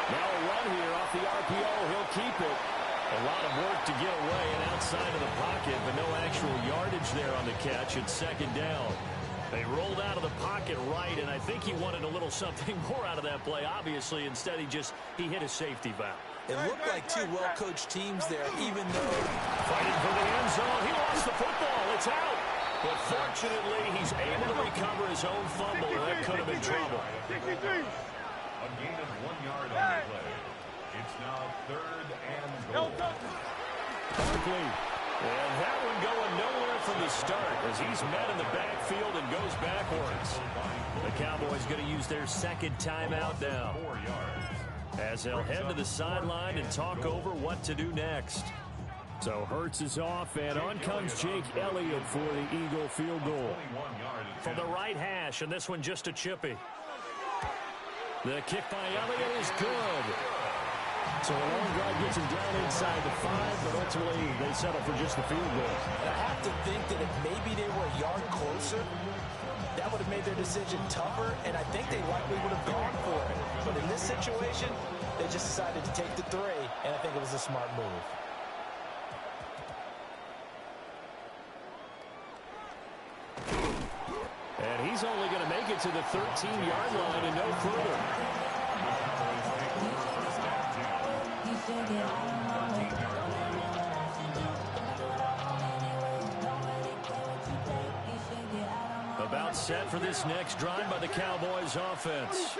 Now a run here off the RPO. He'll keep it. A lot of work to get away and outside of the pocket, but no actual yardage there on the catch. It's 2nd down. They rolled out of the pocket right, and I think he wanted a little something more out of that play, obviously. Instead, he hit a safety valve. It looked like two well-coached teams there, even though... Fighting for the end zone. He lost the football. It's out. But fortunately, he's able to recover his own fumble. That could have been trouble. A gain of 1 yard on the play. It's now 3rd and goal. Barkley. And that one going nowhere from the start as he's met in the backfield and goes backwards. The Cowboys going to use their 2nd timeout now, 4 yards. as they'll head to the sideline and talk over what to do next. So Hurts is off, and on comes Jake Elliott for the Eagle field goal. From the right hash, and this one just a chippy. The kick by Elliott is good. So a long drive gets him down inside the 5, but ultimately they settle for just the field goal. And I have to think that if maybe they were a yard closer, that would have made their decision tougher, and I think they likely would have gone for it. But in this situation, they just decided to take the 3, and I think it was a smart move. And he's only going to make it to the 13-yard line and no further. About set for this next drive by the Cowboys offense.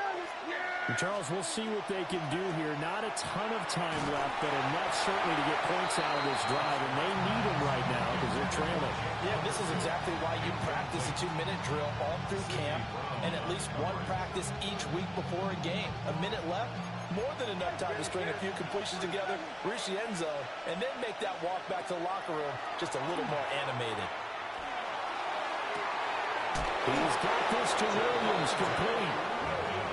And Charles, we'll see what they can do here. Not a ton of time left, but enough certainly to get points out of this drive, and they need them right now because they're trailing. Yeah, this is exactly why you practice a 2-minute drill all through camp and at least one practice each week before a game. A minute left, more than enough time to string a few completions together, reach the end zone, and then make that walk back to the locker room just a little more animated. He's got this to Williams complete.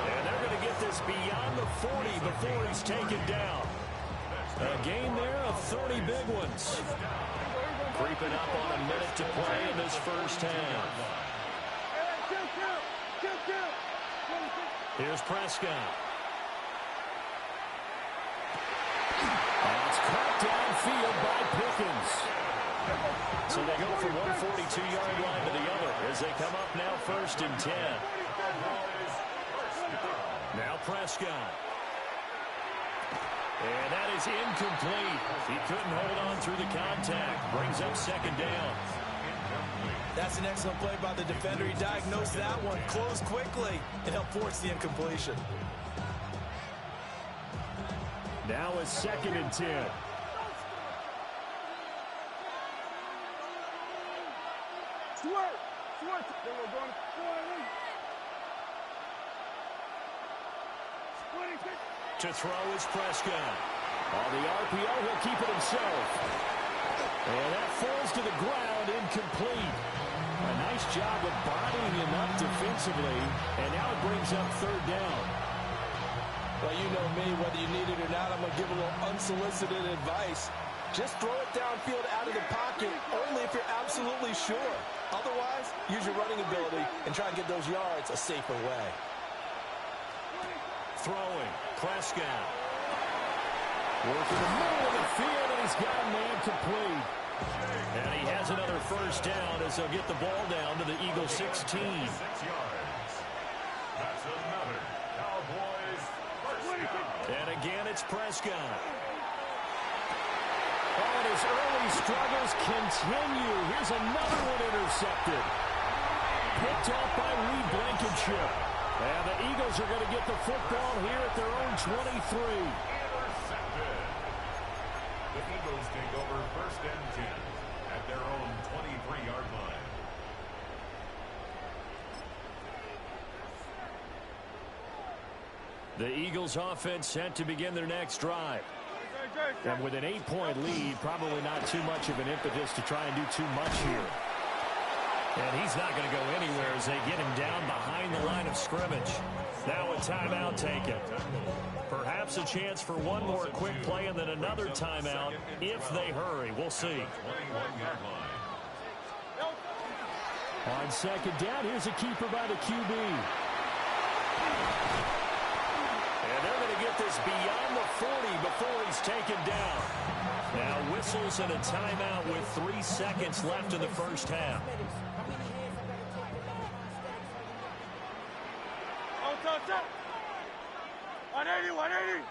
And they're going to get this beyond the 40 before he's taken down. A gain there of 30 big ones. Creeping up on a minute to play in this first half. Here's Prescott. And it's caught downfield by Pickens. So they go from 142-yard line to the other as they come up now 1st and 10. Now Prescott. And that is incomplete. He couldn't hold on through the contact. Brings up 2nd down. That's an excellent play by the defender. He diagnosed that one, closed quickly, and helped force the incompletion. Now it's 2nd and 10. To throw is Prescott. On the RPO, he'll keep it himself. And that falls to the ground, incomplete. A nice job of bodying him up defensively, and now it brings up 3rd down. Well, you know me, whether you need it or not, I'm going to give a little unsolicited advice. Just throw it downfield out of the pocket, only if you're absolutely sure. Otherwise, use your running ability and try and get those yards a safer way. Throwing, Prescott. Working the middle of the field, and he's got a man complete. And he has another 1st down as they'll get the ball down to the Eagles 16. 6 yards. That's another Cowboys first down. And again, it's Prescott. Oh, and his early struggles continue. Here's another one intercepted. Picked off by Reed Blankenship. And the Eagles are going to get the football here at their own 23. Intercepted. The Eagles take over 1st and 10 at their own 23-yard line. The Eagles offense set to begin their next drive. And with an 8-point lead, probably not too much of an impetus to try and do too much here. And he's not going to go anywhere as they get him down behind the line of scrimmage. Now a timeout taken. Perhaps a chance for one more quick play and then another timeout if they hurry. We'll see. On second down, here's a keeper by the QB. And they're going to get this beyond the 40 before he's taken down. Now whistles and a timeout with 3 seconds left in the first half. 180, 180.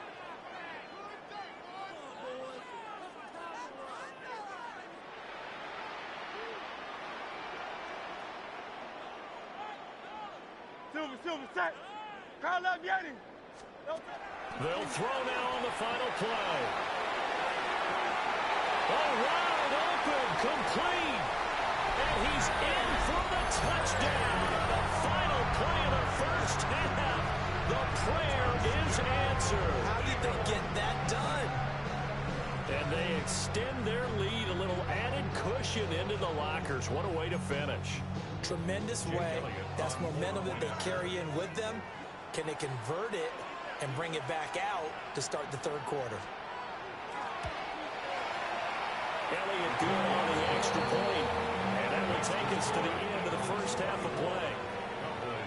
Silver, set. Call up Yeti. They'll throw now on the final play. Oh, wide open, complete. And he's in for the touchdown. The final play of the first half. The prayer is answered. How did they get that done? And they extend their lead, a little added cushion into the lockers. What a way to finish. Tremendous way. That's momentum that they carry in with them. Can they convert it and bring it back out to start the third quarter? Elliott good on the extra point. And that will take us to the end of the first half of play.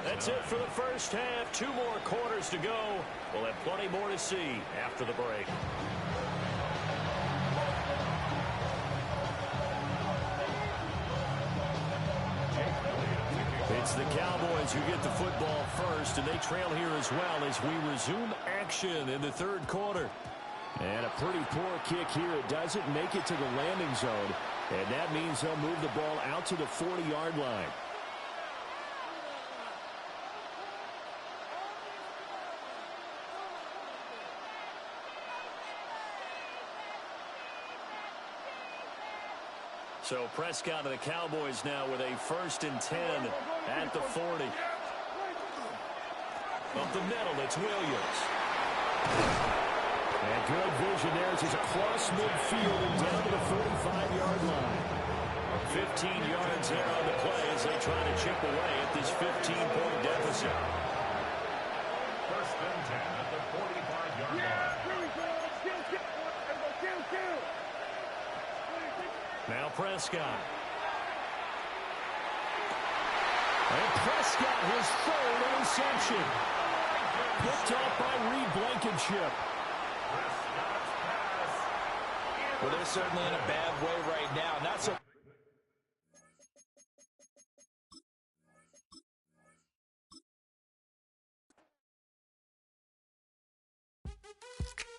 That's it for the first half. 2 more quarters to go. We'll have plenty more to see after the break. It's the Cowboys who get the football first, and they trail here as well as we resume action in the third quarter. And a pretty poor kick here. It doesn't make it to the landing zone, and that means they'll move the ball out to the 40-yard line. So Prescott of the Cowboys now with a 1st and 10 at the 40. Up the middle, it's Williams. And good vision there as he's across midfield and down to the 45-yard line. 15 yards there on the play as they try to chip away at this 15-point deficit. 1st and 10 at the 45-yard line. Now Prescott. And Prescott, his 3rd interception. Picked off by Reed Blankenship. Well, they're certainly in a bad way right now. Not so.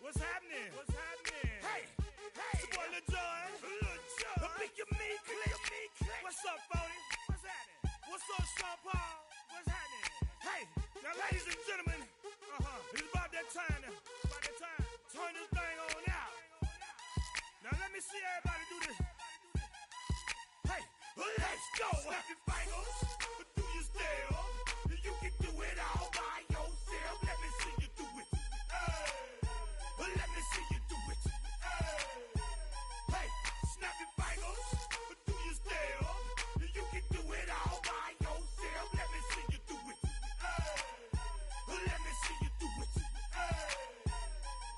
What's happening? What's happening? Hey, it's your boy Lil Jon. Pick your meat, click. What's up, Phony? What's happening? What's up, Sean Paul? What's happening? Hey, now, ladies and gentlemen, it's about that time now. Turn this thing on out. Now, let me see everybody do this. Hey, let's go. Happy fingers. Do you still? You can do it all by yourself. Let me see you do it. Let me see you do it. Hey, snap your fingers. Do you still? You can do it all by yourself. Let me see you do it. Let me see you do it.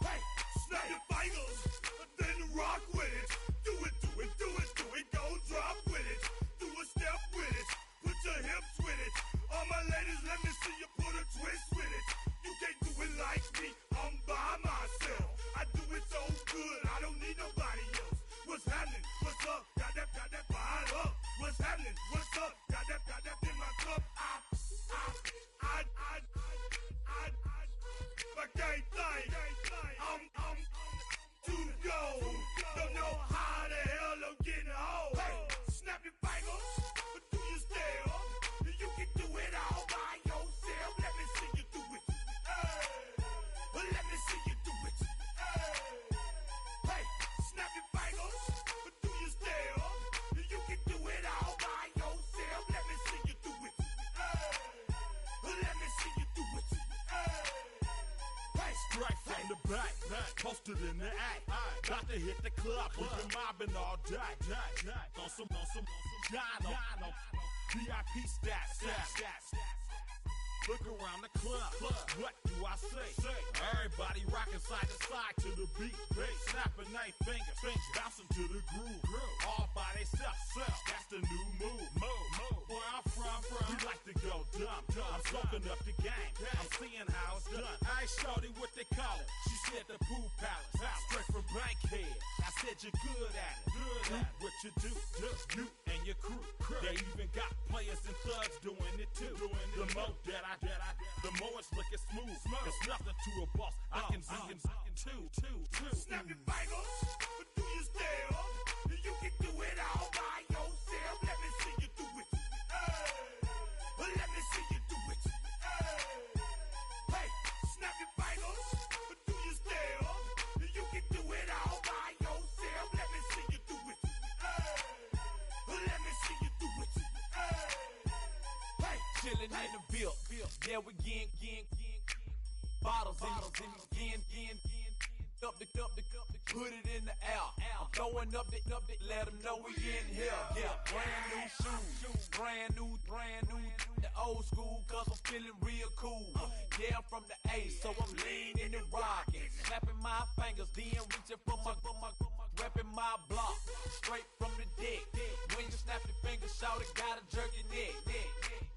Hey, snap your fingers. Then rock with it. Do it. Go drop with it. Do a step with it. back, posted in the act. Got to hit the club, we've been mobbing all day. On some Jono, VIP stats. Look around the club. What do I say? Everybody rocking side to side to the beat. Snapping night fingers, bouncing to the groove. All by themselves. That's the new move. Where I'm from, we like to go dumb. I'm soaking up the game. I'm seeing how it's done. I ain't shorty what they call it. She said the pool palace. Straight from Bankhead. I said you're good at it. Do what you do. You and your crew. They even got players and thugs doing it too. The more that the more it's looking smooth. It's nothing to a boss. I can see him too. Snap your fingers, but do you still? You can do it all by yourself. Let me see you do it. Let me see you do it. Hey, snap your fingers, but do you still? You can do it all by yourself. Let me see you do it. Let me see you do it. Hey, Chillin' in the bill. Yeah, we getting bottles in up the put it in the air. I'm throwing up the let them know we in here. Yeah, brand new shoes, brand new. The old school, cause I'm feeling real cool. Yeah, I'm from the A, so I'm leaning and rocking, snapping my fingers, then reaching for my repping my block, straight from the deck. When you snap your fingers, shout it, gotta jerk your neck.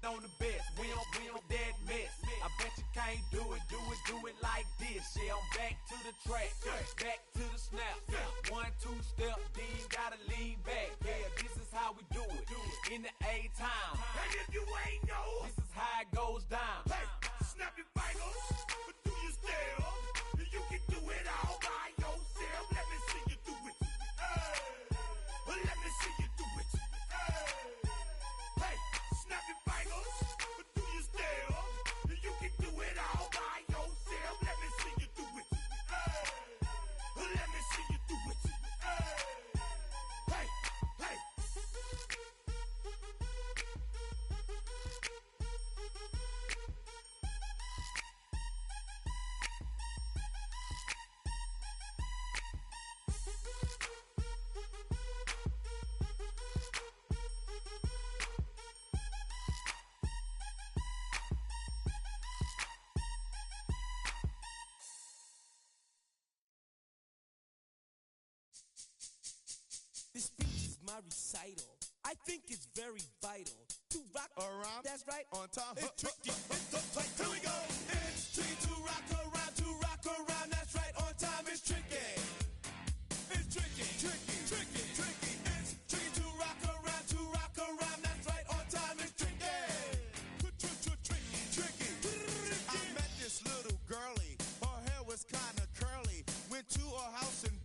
On the best, we don't that mess. I bet you can't do it like this. Yeah, I'm back to the track, back to the snap. 1, 2 step, then gotta lean back. Yeah, this is how we do it in the A time. and if you ain't know, This is how it goes down. hey, snap your fingers, but do you still? You can do it all by yourself. Let me see you do it. Let me see you do it. Hey, snap your fingers, but do you still? You can do it all by yourself. Let me see you do it. Let me see you do it. Hey. This speech is my recital. I think it's very vital to rock around. That's right, on time. It's tricky, it's uptight. Here we go. It's tricky to rock around. That's right, on time. It's tricky. It's tricky. It's tricky to rock around. That's right, on time. It's tricky. Tricky. I met this little girlie. Her hair was kinda curly. Went to her house and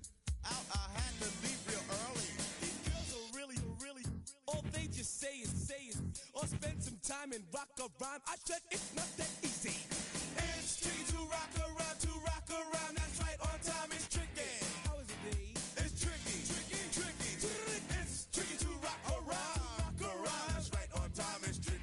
out. I had to leave real early. These girls are really, all they just say is, or spend some time and rock a rhyme. I said it's not that easy. It's tricky to rock around. That's right, on time. It's tricky. How is it, Dave? It's tricky. It's tricky to rock around. That's right, on time. It's tricky.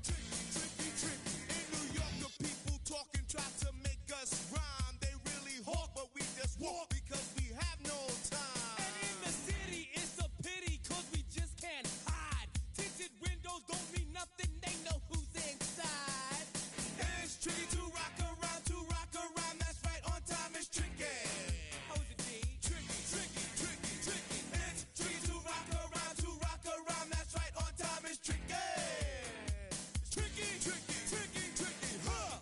Tricky. In New York, the people talking try to make us rhyme. They really hawk, but we just walk because we have no time. And in the city, it's a pity, cause we just can't hide. Tinted windows don't mean nothing, they know who's inside. It's tricky to rock around. That's right, on time. It's tricky. How is it, D? Tricky. It's tricky to rock around. That's right, on time. It's tricky. Tricky, huh?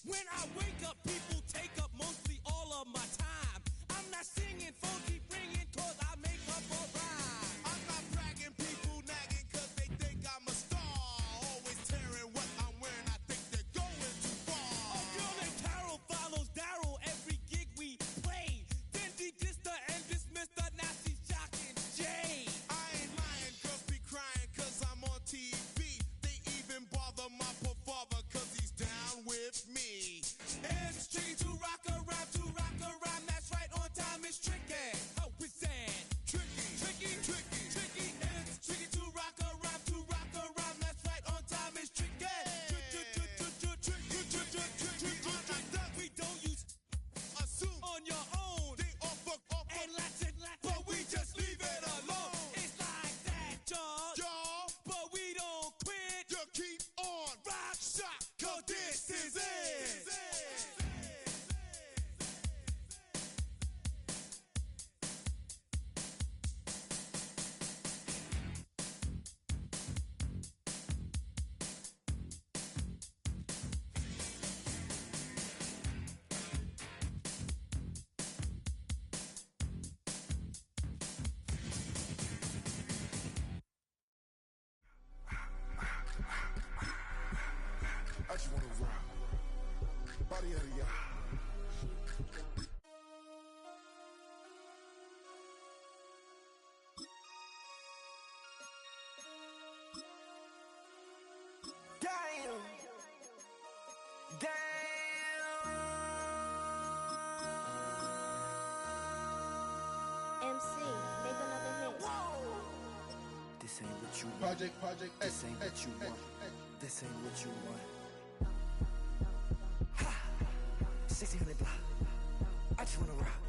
When I wake up, people take up mostly all of my time. I'm not singing, phone keep ringing, cause I make up a rhyme. I'm not bragging, people nagging cause they think I'm a star. Always tearing what I'm wearing, I think they're going too far. A girl named Carol follows Daryl every gig we play. Then he dissed her and dismissed her, now she's jocking Jay. I ain't lying, girls be crying cause I'm on TV. They even bother my poor father cause he's down with me. It's tricky to rock around. what you want. Project This ain't what you want. This ain't what you want. Ha! 1600 block. I just wanna rock.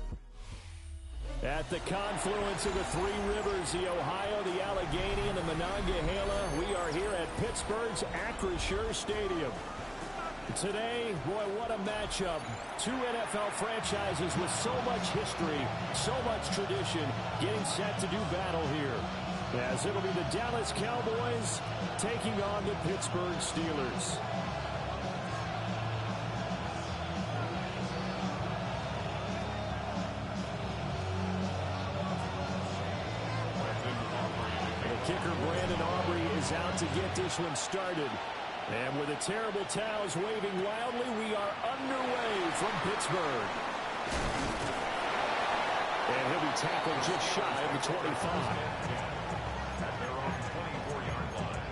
At the confluence of the three rivers, the Ohio, the Allegheny, and the Monongahela, we are here at Pittsburgh's Acrisure Stadium. Today, boy, what a matchup. Two NFL franchises with so much history, so much tradition, getting set to do battle here. As it'll be the Dallas Cowboys taking on the Pittsburgh Steelers. Kicker Brandon Aubrey is out to get this one started. And with the terrible towels waving wildly, we are underway from Pittsburgh. And he'll be tackled just shy of the 25. At their own 24-yard line.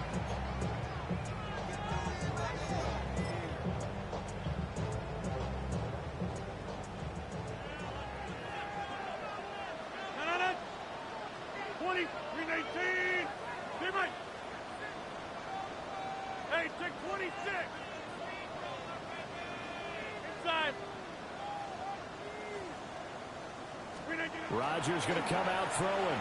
No. 20, 319. Different. Hey, check 26. Inside. Rodgers going to come out throwing.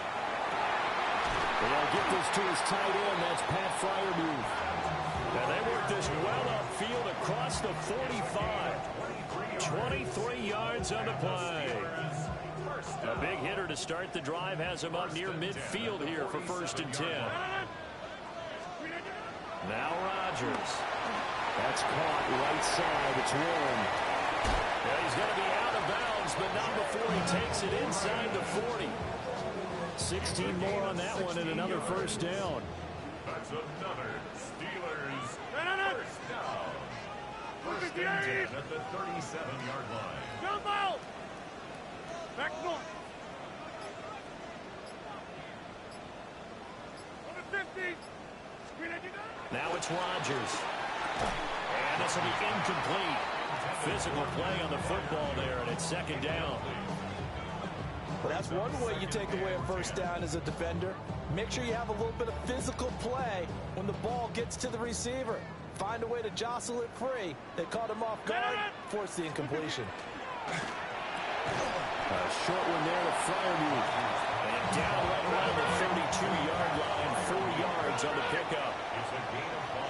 They'll get this to his tight end. That's Pat Freiermuth. And they work this well upfield across the 45. 23 yards on the play. A big hitter to start the drive has him up near midfield here for 1st and 10. Now Rodgers. That's caught right side. It's Warren. Yeah, he's going to be out of bounds, but not before he takes it inside the 40. 16 more on that one and another first down. That's another Steelers first down. First and 10 at the 37-yard line. Jump out. Back north. On the 50. Now it's Rodgers. And this will be incomplete. Physical play on the football there, and it's 2nd down. Well, that's one way you take away a first down as a defender. Make sure you have a little bit of physical play when the ball gets to the receiver. Find a way to jostle it free. They caught him off guard, forced the incompletion. A short one there to Freiermuth. And down right around the 32-yard line, 4 yards on the pickup. It's a gain of 5.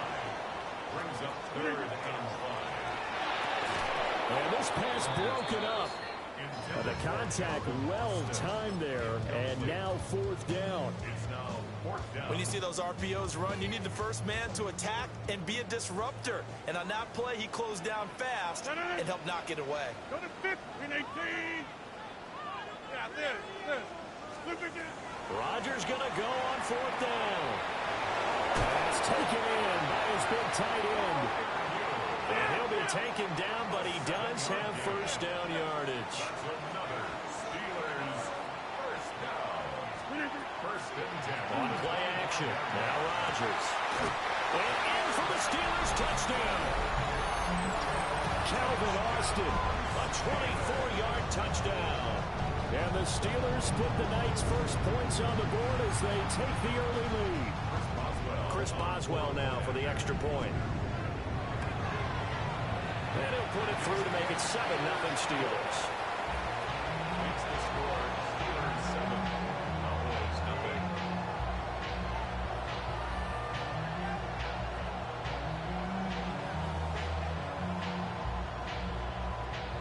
Brings up 3rd and 5. And this pass broken up. The contact well timed there, and now 4th down. It's now 4th down. When you see those RPOs run, you need the first man to attack and be a disruptor. And on that play, he closed down fast and helped knock it away. Go to 5th, 318. Yeah, this. Look again. Rodgers going to go on 4th down. It's taken in by his big tight end. And he'll be taken down, but he does have first down yardage. That's another Steelers first down. 1st and 10. On play action. Now Rodgers. And in for the Steelers touchdown. Calvin Austin. A 24-yard touchdown. And the Steelers put the Knights' first points on the board as they take the early lead. Chris Boswell now for the extra point. And he'll put it through to make it 7-0 Steelers. Makes the score Steelers 7, Cowboys nothing.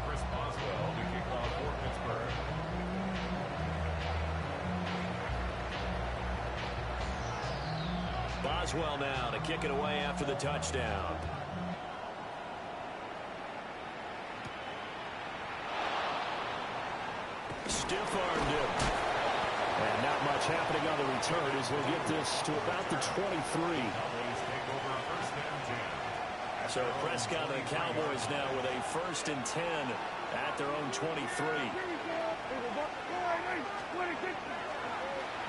Chris Boswell to kick off for Pittsburgh. Boswell now to kick it away after the touchdown. Stiff-armed him. And not much happening on the return as we'll get this to about the 23. Cowboys take over 1st and 10. So Prescott and the Cowboys now with a 1st and 10 at their own 23.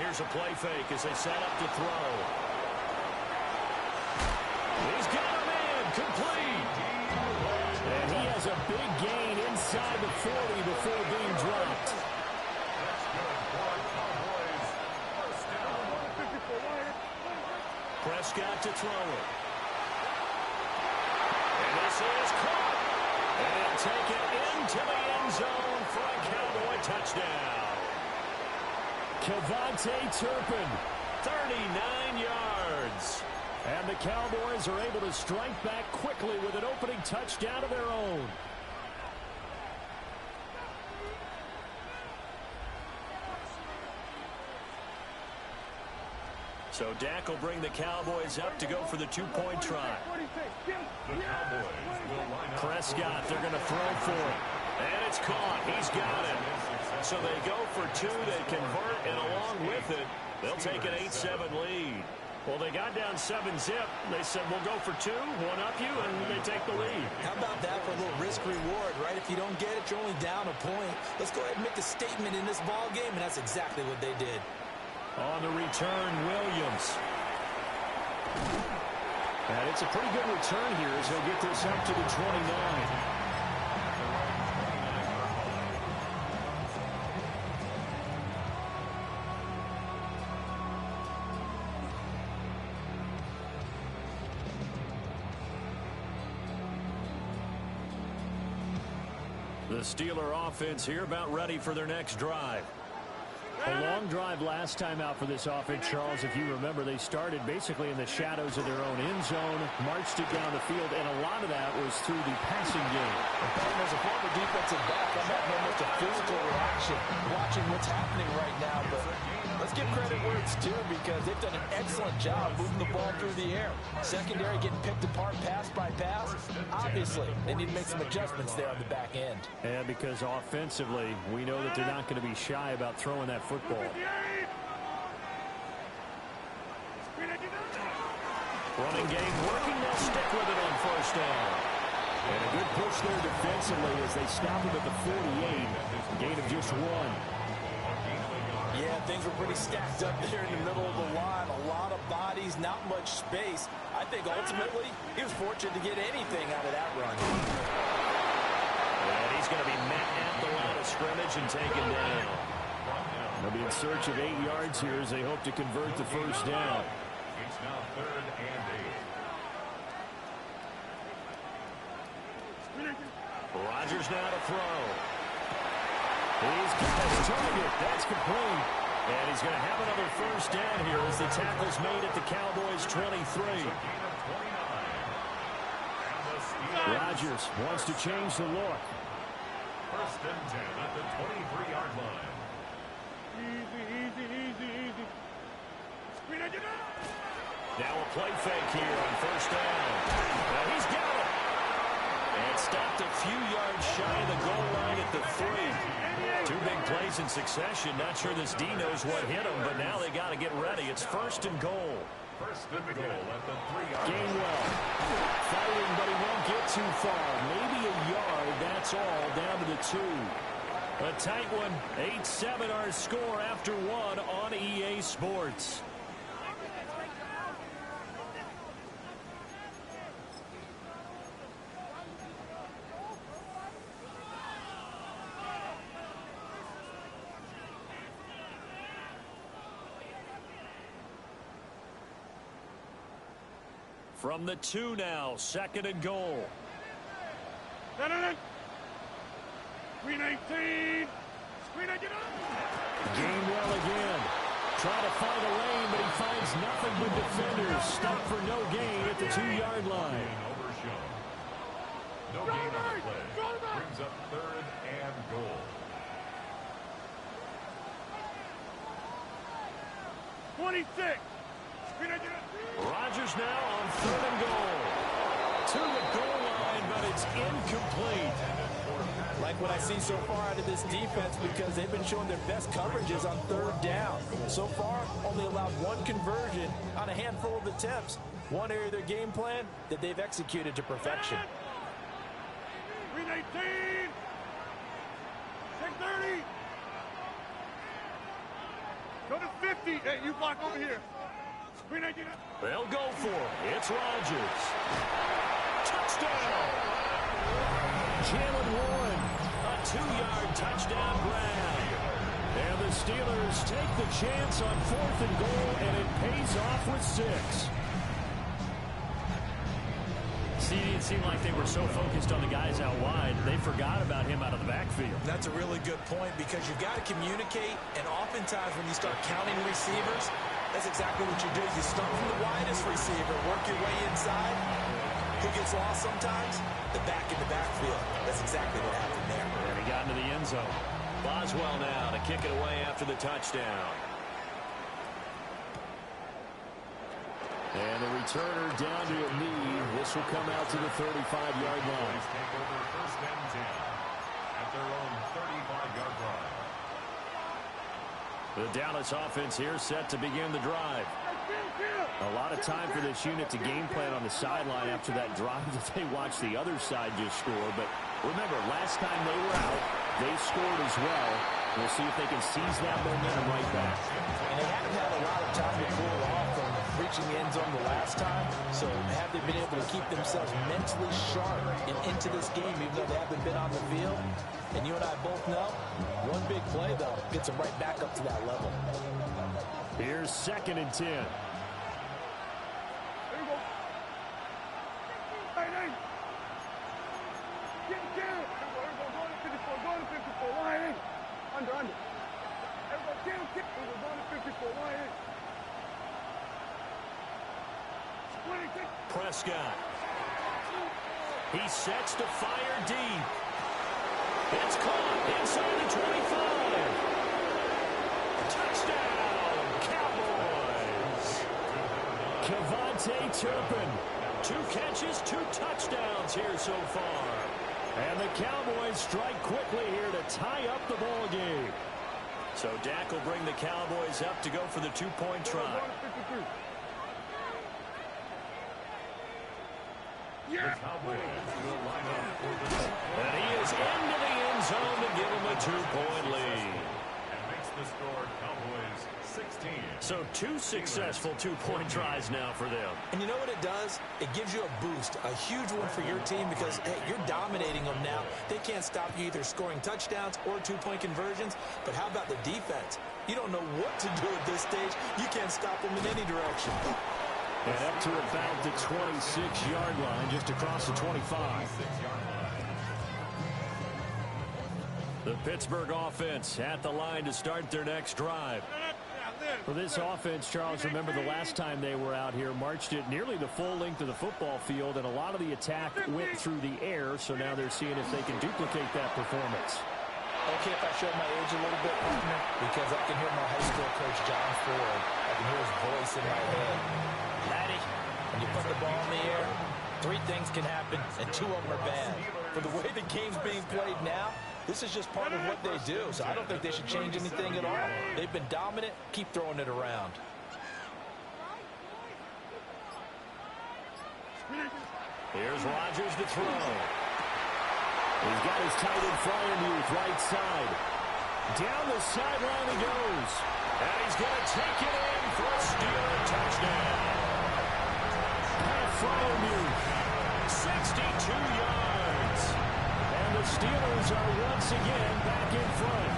Here's a play fake as they set up to throw. He's got a man complete. And he has a big gain inside the 40 before being dropped. That's good for Cowboys. First down. Prescott to throw it. And this is caught. And taken into the end zone for a Cowboy touchdown. Kevontae Turpin, 39 yards. And the Cowboys are able to strike back quickly with an opening touchdown of their own. So Dak will bring the Cowboys up to go for the two-point try. Prescott, they're going to throw for it. And it's caught. He's got it. So they go for two. They convert, and along with it, they'll take an 8-7 lead. Well, they got down 7-zip. They said, we'll go for two, one up you, and they take the lead. How about that for a little risk-reward, right? If you don't get it, you're only down a point. Let's go ahead and make a statement in this ball game, and that's exactly what they did. On the return, Williams. And it's a pretty good return here as he'll get this up to the 29. The Steeler offense here about ready for their next drive. A long drive last time out for this offense, Charles. If you remember, they started basically in the shadows of their own end zone, marched it down the field, and a lot of that was through the passing game. As a former defensive back, I'm not almost a physical reaction watching what's happening right now, but let's give credit where it's due because they've done an excellent job moving the ball through the air. Secondary getting picked apart pass by pass. Obviously, they need to make some adjustments there on the back end. And because offensively, we know that they're not going to be shy about throwing that football. Running game working. They'll stick with it on first down. And a good push there defensively as they stop him at the 48. Gain of just one. Yeah, things were pretty stacked up there in the middle of the line. A lot of bodies, not much space. I think ultimately he was fortunate to get anything out of that run. And he's going to be met at the line of scrimmage and taken down. They'll be in search of 8 yards here as they hope to convert the first down. It's now 3rd and 8. Rodgers now to throw. He's got his target. That's complete. And he's going to have another first down here as the tackle's made at the Cowboys' 23. Rodgers wants to change the look. 1st and 10 at the 23-yard line. Easy. Now a play fake here on first down. Now he's got it. And stopped a few yards shy of the goal line at the 3. 2 big plays in succession. Not sure this D knows what hit him, but now they got to get ready. It's 1st and goal. 1st and goal at the 3-yard line. Gainwell fighting, but he won't get too far. Maybe a yard. That's all. Down to the 2. A tight one. 8-7 our score after 1 on EA Sports. From the 2 now, 2nd and goal. Screen 18. Gainwell again. Trying to find a lane, but he finds nothing but defenders. Stopped for no gain at the 2-yard line. Overshown. No gain on the play. Brings up 3rd and goal. 26. Rodgers now on 3rd and goal. To the goal line, but it's incomplete. Like what I see so far out of this defense because they've been showing their best coverages on 3rd down. So far, only allowed 1 conversion on a handful of attempts. One area of their game plan that they've executed to perfection. Screen 18. 630. Go to 50. Hey, you block over here. Screen 18. They'll go for it. It's Rodgers. Touchdown! Jalen Warren, a 2-yard touchdown grab. And the Steelers take the chance on 4th and goal, and it pays off with 6. See, it seemed like they were so focused on the guys out wide, they forgot about him out of the backfield. That's a really good point because you've got to communicate, and oftentimes when you start counting receivers, that's exactly what you do. You start from the widest receiver, work your way inside. Who gets lost sometimes? The back in the backfield. That's exactly what happened there. And he got into the end zone. Boswell now to kick it away after the touchdown. And the returner down to a knee. This will come out to the 35-yard line. Take over first and 10 at their own 35-yard line. The Dallas offense here set to begin the drive. A lot of time for this unit to game plan on the sideline after that drive that they watched the other side just score. But remember, last time they were out, they scored as well. We'll see if they can seize that momentum right back. And they haven't had a lot of time to cool off from reaching the end zone the last time. So have they been able to keep themselves mentally sharp and into this game, even though they haven't been on the field? And you and I both know, one big play, though, gets them right back up to that level. Here's 2nd and 10. There you go. Hey. Get down. Everybody go to 54. Go to 54. Line in. Under. Everybody down. Go to 54. Line in. Prescott. He sets to fire deep. It's caught inside the 25. Touchdown, Cowboys. Kevontae Turpin. 2 catches, 2 touchdowns here so far. And the Cowboys strike quickly here to tie up the ball game. So Dak will bring the Cowboys up to go for the 2-point try. The Cowboys will line up for the And he is into the end zone to give him a 2-point lead. and makes the score Cowboys 16. So 2 successful 2-point tries now for them. And you know what it does? It gives you a boost, a huge one for your team because, hey, you're dominating them now. They can't stop you either scoring touchdowns or 2-point conversions. But how about the defense? You don't know what to do at this stage. You can't stop them in any direction. And up to about the 26-yard line, just across the 25. The Pittsburgh offense at the line to start their next drive. For this offense, Charles, remember the last time they were out here, marched it nearly the full length of the football field, and a lot of the attack went through the air, so now they're seeing if they can duplicate that performance. Okay, if I show my age a little bit, partner, because I can hear my high school coach, John Ford. I can hear his voice in my head. Laddie, when you put the ball in the air, 3 things can happen, and 2 of them are bad. For the way the game's being played now, this is just part of what they do, so I don't think they should change anything at all. They've been dominant. Keep throwing it around. Here's Rodgers to throw. He's got his tight end Freiermuth right side. Down the sideline he goes. And he's going to take it in for a Steeler touchdown. Pat Freiermuth, 62 yards. And the Steelers are once again back in front.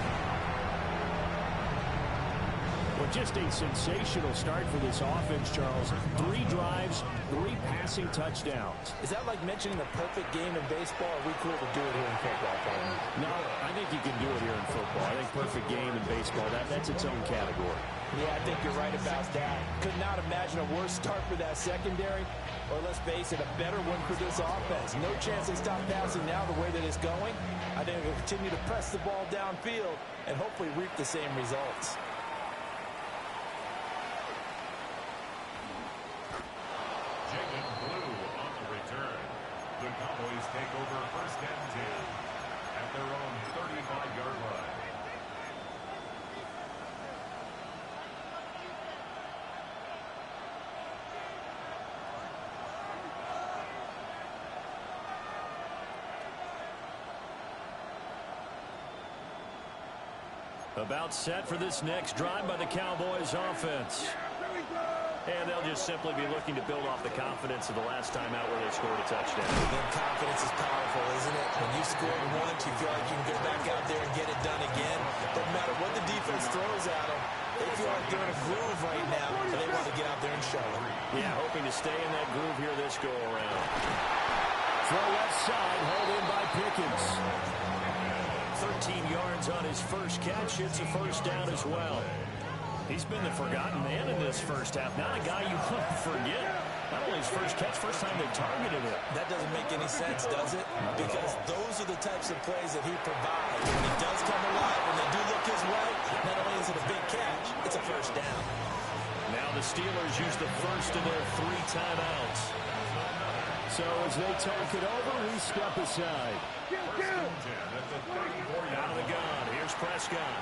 Well, just a sensational start for this offense, Charles. 3 drives, 3 passing touchdowns. Is that like mentioning the perfect game in baseball? Or are we cool to do it here in football, partner? No, I think you can do it here in football. I think perfect game in baseball, that's its own category. Yeah, I think you're right about that. Could not imagine a worse start for that secondary. Or let's face it, a better one for this offense. No chance they stop passing now the way that it's going. I think they'll continue to press the ball downfield and hopefully reap the same results. Jacob Blue on the return. The Cowboys take over first and 10 at their own 35-yard line. About set for this next drive by the Cowboys offense. And they'll just simply be looking to build off the confidence of the last time out where they scored a touchdown. And confidence is powerful, isn't it? When you scored once, you feel like you can go back out there and get it done again. Doesn't matter what the defense throws at them. They feel like they're in a groove right now, and they want to get out there and show it. Yeah, hoping to stay in that groove here this go-around. Throw left side, held in by Pickens. 13 yards on his first catch. It's a first down as well. He's been the forgotten man in this first half. Not a guy you want to forget. Not only his first catch, first time they targeted him. That doesn't make any sense, does it? Because those are the types of plays that he provides. When he does come alive, when they do look his way, not only is it a big catch, it's a first down. Now the Steelers use the first of their 3 timeouts. So as they talk it over, we step aside. Out of the gun. Here's Prescott.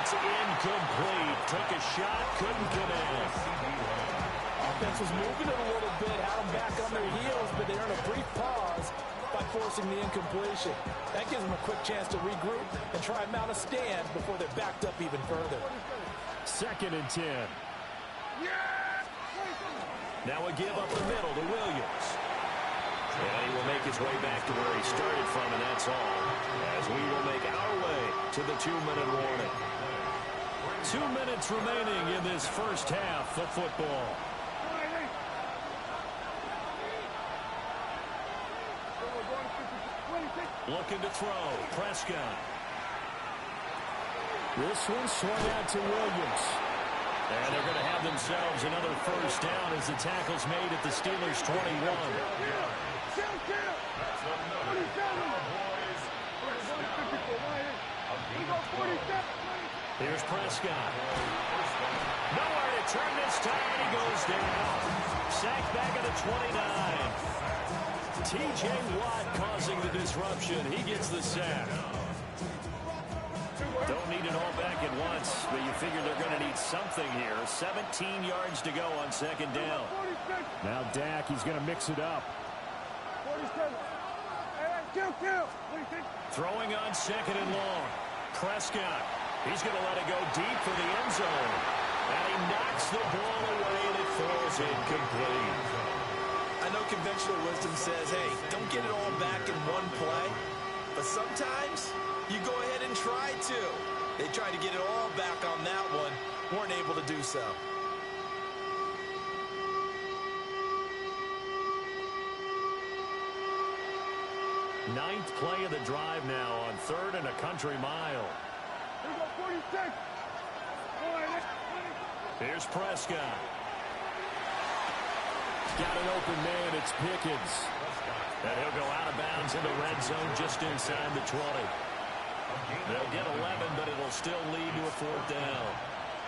It's incomplete. Took a shot, couldn't connect. Offense was moving it a little bit, had them back on their heels, but they earned a brief pause by forcing the incompletion. That gives them a quick chance to regroup and try and mount a stand before they're backed up even further. 2nd and 10. Now a give up the middle to Williams. And he will make his way back to where he started from, and that's all. As we will make our way to the 2-minute warning. 2 minutes remaining in this first half of football. Looking to throw. Prescott. This one swung out to Williams. And they're going to have themselves another first down as the tackle's made at the Steelers' 21. Here's Prescott. Nowhere to turn this time. He goes down. Sacked back at the 29. T.J. Watt causing the disruption. He gets the sack. Don't need it all back at once, but you figure they're going to need something here. 17 yards to go on 2nd down. Now Dak, he's going to mix it up. Throwing on 2nd and long. Prescott. He's going to let it go deep for the end zone. And he knocks the ball away and it falls incomplete. I know conventional wisdom says, hey, don't get it all back in one play. But sometimes you go ahead and try to. They tried to get it all back on that one. Weren't able to do so. Ninth play of the drive now on 3rd and a country mile. Here's Prescott. Got an open man. It's Pickens. And he'll go out of bounds in the red zone just inside the 20. They'll get 11, but it'll still lead to a 4th down.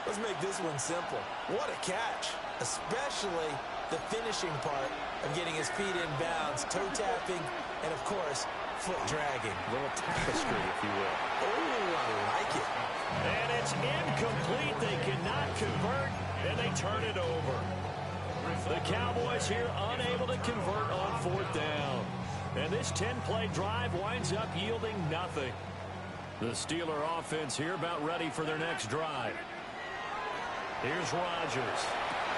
Let's make this one simple. What a catch, especially the finishing part of getting his feet in bounds, toe tapping, and of course, foot dragging. A little tapestry, if you will. Oh, I like it. And it's incomplete. They cannot convert, and they turn it over. The Cowboys here unable to convert on 4th down. And this 10-play drive winds up yielding nothing. The Steeler offense here about ready for their next drive. Here's Rodgers.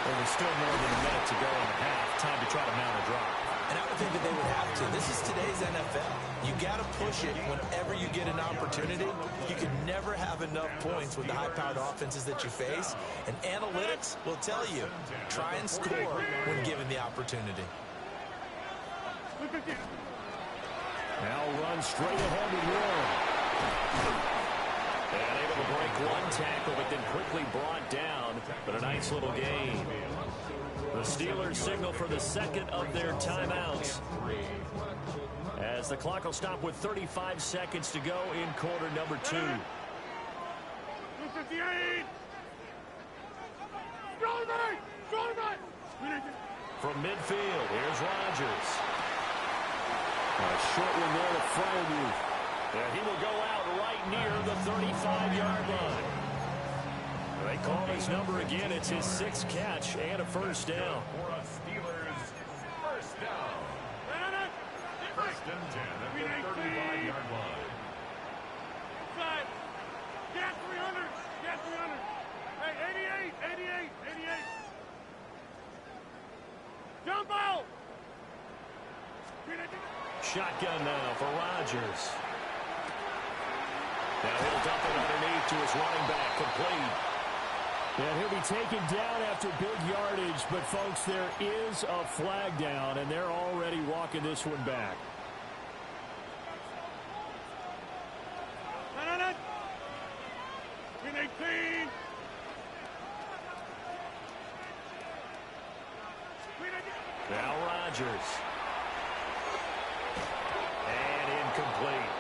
Well, there's still more than a minute to go in the half. Time to try to mount a drive. And I would think that they would have to. This is today's NFL. You got to push it whenever you get an opportunity. You can never have enough points with the high-powered offenses that you face. And analytics will tell you, try and score when given the opportunity. Now run straight ahead with Warren. And able to break one tackle, but then quickly brought down. But a nice little gain. The Steelers signal for the 2nd of their timeouts. As the clock will stop with 35 seconds to go in quarter number 2. From midfield, here's Rodgers. A short one there to Freiermuth. And he will go out right near the 35-yard line. They call his number again. It's his 6th catch and a first down. For a Steelers first down. 1st and 10 at the 35-yard line. Inside. Get 300. Get 300. Hey, 88. Jump out. Shotgun now for Rodgers. Now he'll dump it underneath to his running back, complete. And he'll be taken down after big yardage, but folks, there is a flag down, and they're already walking this one back. Now Rodgers. And incomplete.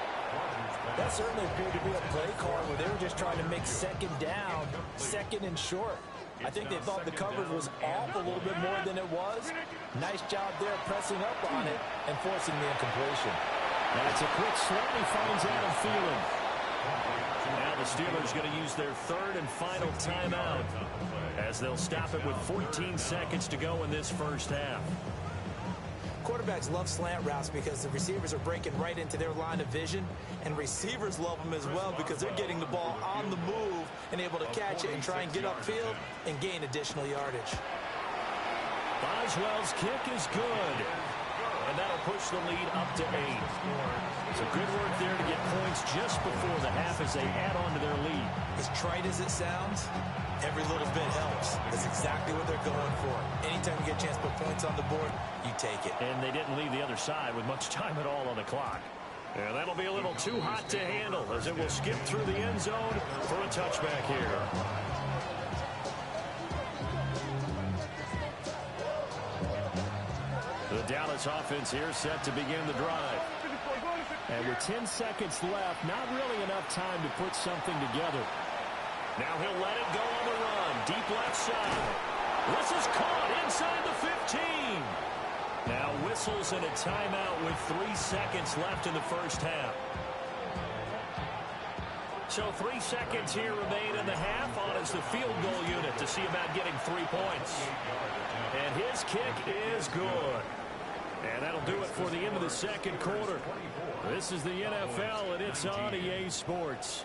That certainly appeared to be a play call where they were just trying to make second down, second and short. I think they thought the coverage was off a little bit more than it was. Nice job there pressing up on it and forcing the incompletion. That's a quick slant. He finds Adam Thielen. Now the Steelers going to use their third and final timeout as they'll stop it with 14 seconds to go in this first half. Quarterbacks love slant routes because the receivers are breaking right into their line of vision, and receivers love them as well because they're getting the ball on the move and able to catch it and try and get upfield and gain additional yardage. Boswell's kick is good, and that'll push the lead up to 8. So good work there to get points just before the half as they add on to their lead. As trite as it sounds, every little bit helps. That's exactly what they're going for. Anytime you get a chance to put points on the board, you take it. And they didn't leave the other side with much time at all on the clock. And that'll be a little too hot to handle as it will skip through the end zone for a touchback here. The Dallas offense here set to begin the drive. And with 10 seconds left, not really enough time to put something together. Now he'll let it go on the run. Deep left side. This is caught inside the 15. Now whistles and a timeout with 3 seconds left in the first half. So 3 seconds here remain in the half on as the field goal unit to see about getting 3 points. And his kick is good. And that'll do it for the end of the second quarter. This is the NFL, and it's on EA Sports.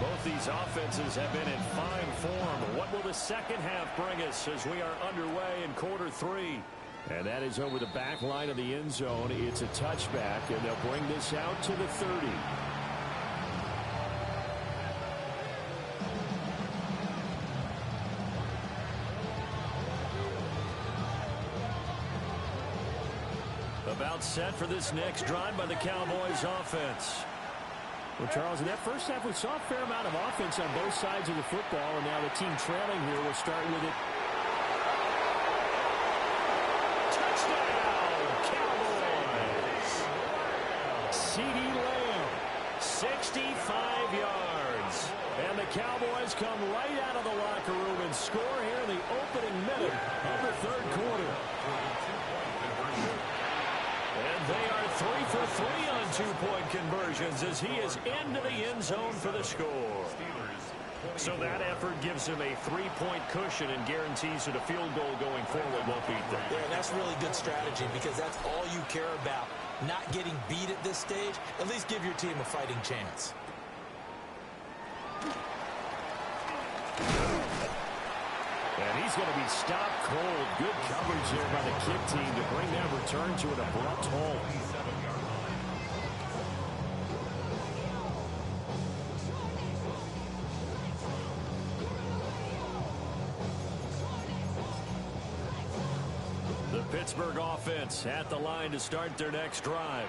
Both these offenses have been in fine form. What will the second half bring us as we are underway in quarter 3? And that is over the back line of the end zone. It's a touchback, and they'll bring this out to the 30. About set for this next drive by the Cowboys offense. Well, Charles, in that first half, we saw a fair amount of offense on both sides of the football, and now the team trailing here will start with it. Touchdown, Cowboys! C.D. Lamb, 65 yards. And the Cowboys come right out of the locker room and score here in the opening minute of the third quarter. And they are 3 for 3 on 2-point conversions as he is into the end zone for the score. So that effort gives him a 3-point cushion and guarantees that a field goal going forward won't beat them. Yeah, and that's really good strategy because that's all you care about. Not getting beat at this stage. At least give your team a fighting chance. And he's going to be stopped cold. Good coverage there by the kick team to bring that return to an abrupt halt. The Pittsburgh offense at the line to start their next drive.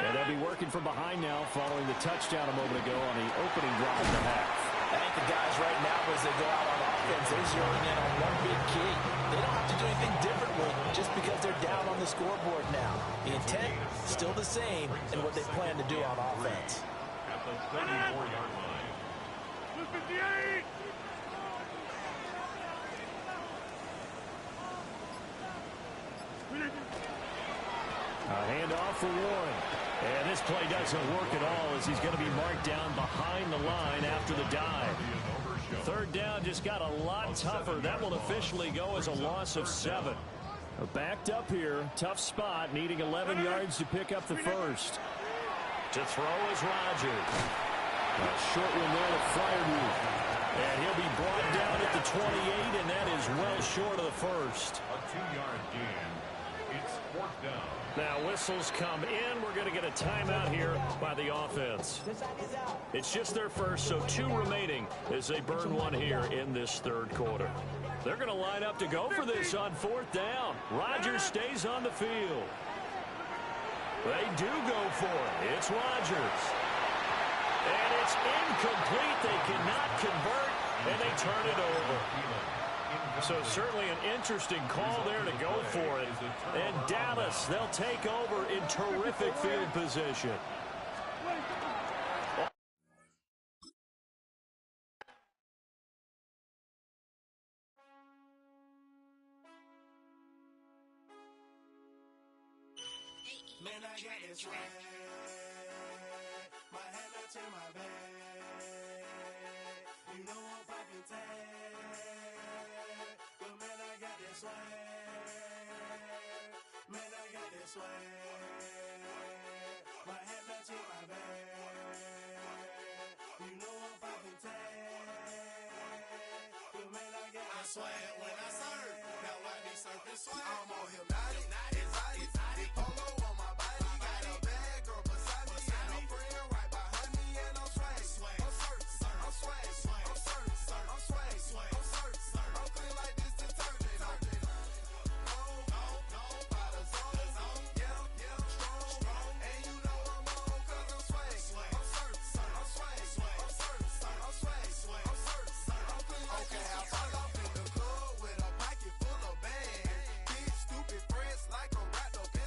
And they'll be working from behind now following the touchdown a moment ago on the opening drive of the half. I think the guys right now, as they go out on offense, they're zeroing in on one big key. They don't have to do anything differently just because they're down on the scoreboard now. The intent, still the same in what they plan to do on offense. At the 34-yard line. 258! A handoff for Warren. And this play doesn't work at all as he's going to be marked down behind the line after the dive. Third down just got a lot tougher. That will officially go as a loss of 7. Backed up here. Tough spot. Needing 11 yards to pick up the first. To throw is Rodgers. A short one there to Freiermuth. And he'll be brought down at the 28, and that is well short of the first. A 2-yard gain. It's fourth down. Now whistles come in. We're going to get a timeout here by the offense. It's just their first, so 2 remaining as they burn one here in this third quarter. They're going to line up to go for this on fourth down. Rodgers stays on the field. They do go for it. It's Rodgers. And it's incomplete. They cannot convert, and they turn it over. So certainly an interesting call there to go for it. And Dallas, they'll take over in terrific field position. Man, I got this swag. My head up to my bag. You know I'm popping tag. But man, I got this swag. Man, I got this swag. My head up to my bag. You know I'm popping tag. But man, I got this swag. When I serve, now I be surfing swag. I'm on hypnotic, exotic, polo on my body. Got a bad girl beside me, and a friend right behind me, and I'm swag. I'm surf, I'm swag, I'm surf, I'm swag, I'm surf, I'm clean like this detergent. No, by the zone, yeah, strong, and you know I'm on 'cause I'm swag. I'm surf, I'm swag, I'm surf, I'm swag, I'm surf, I'm clean like this. Okay, I fall off in the club with a pocket full of bags. Big stupid friends like a rat, okay.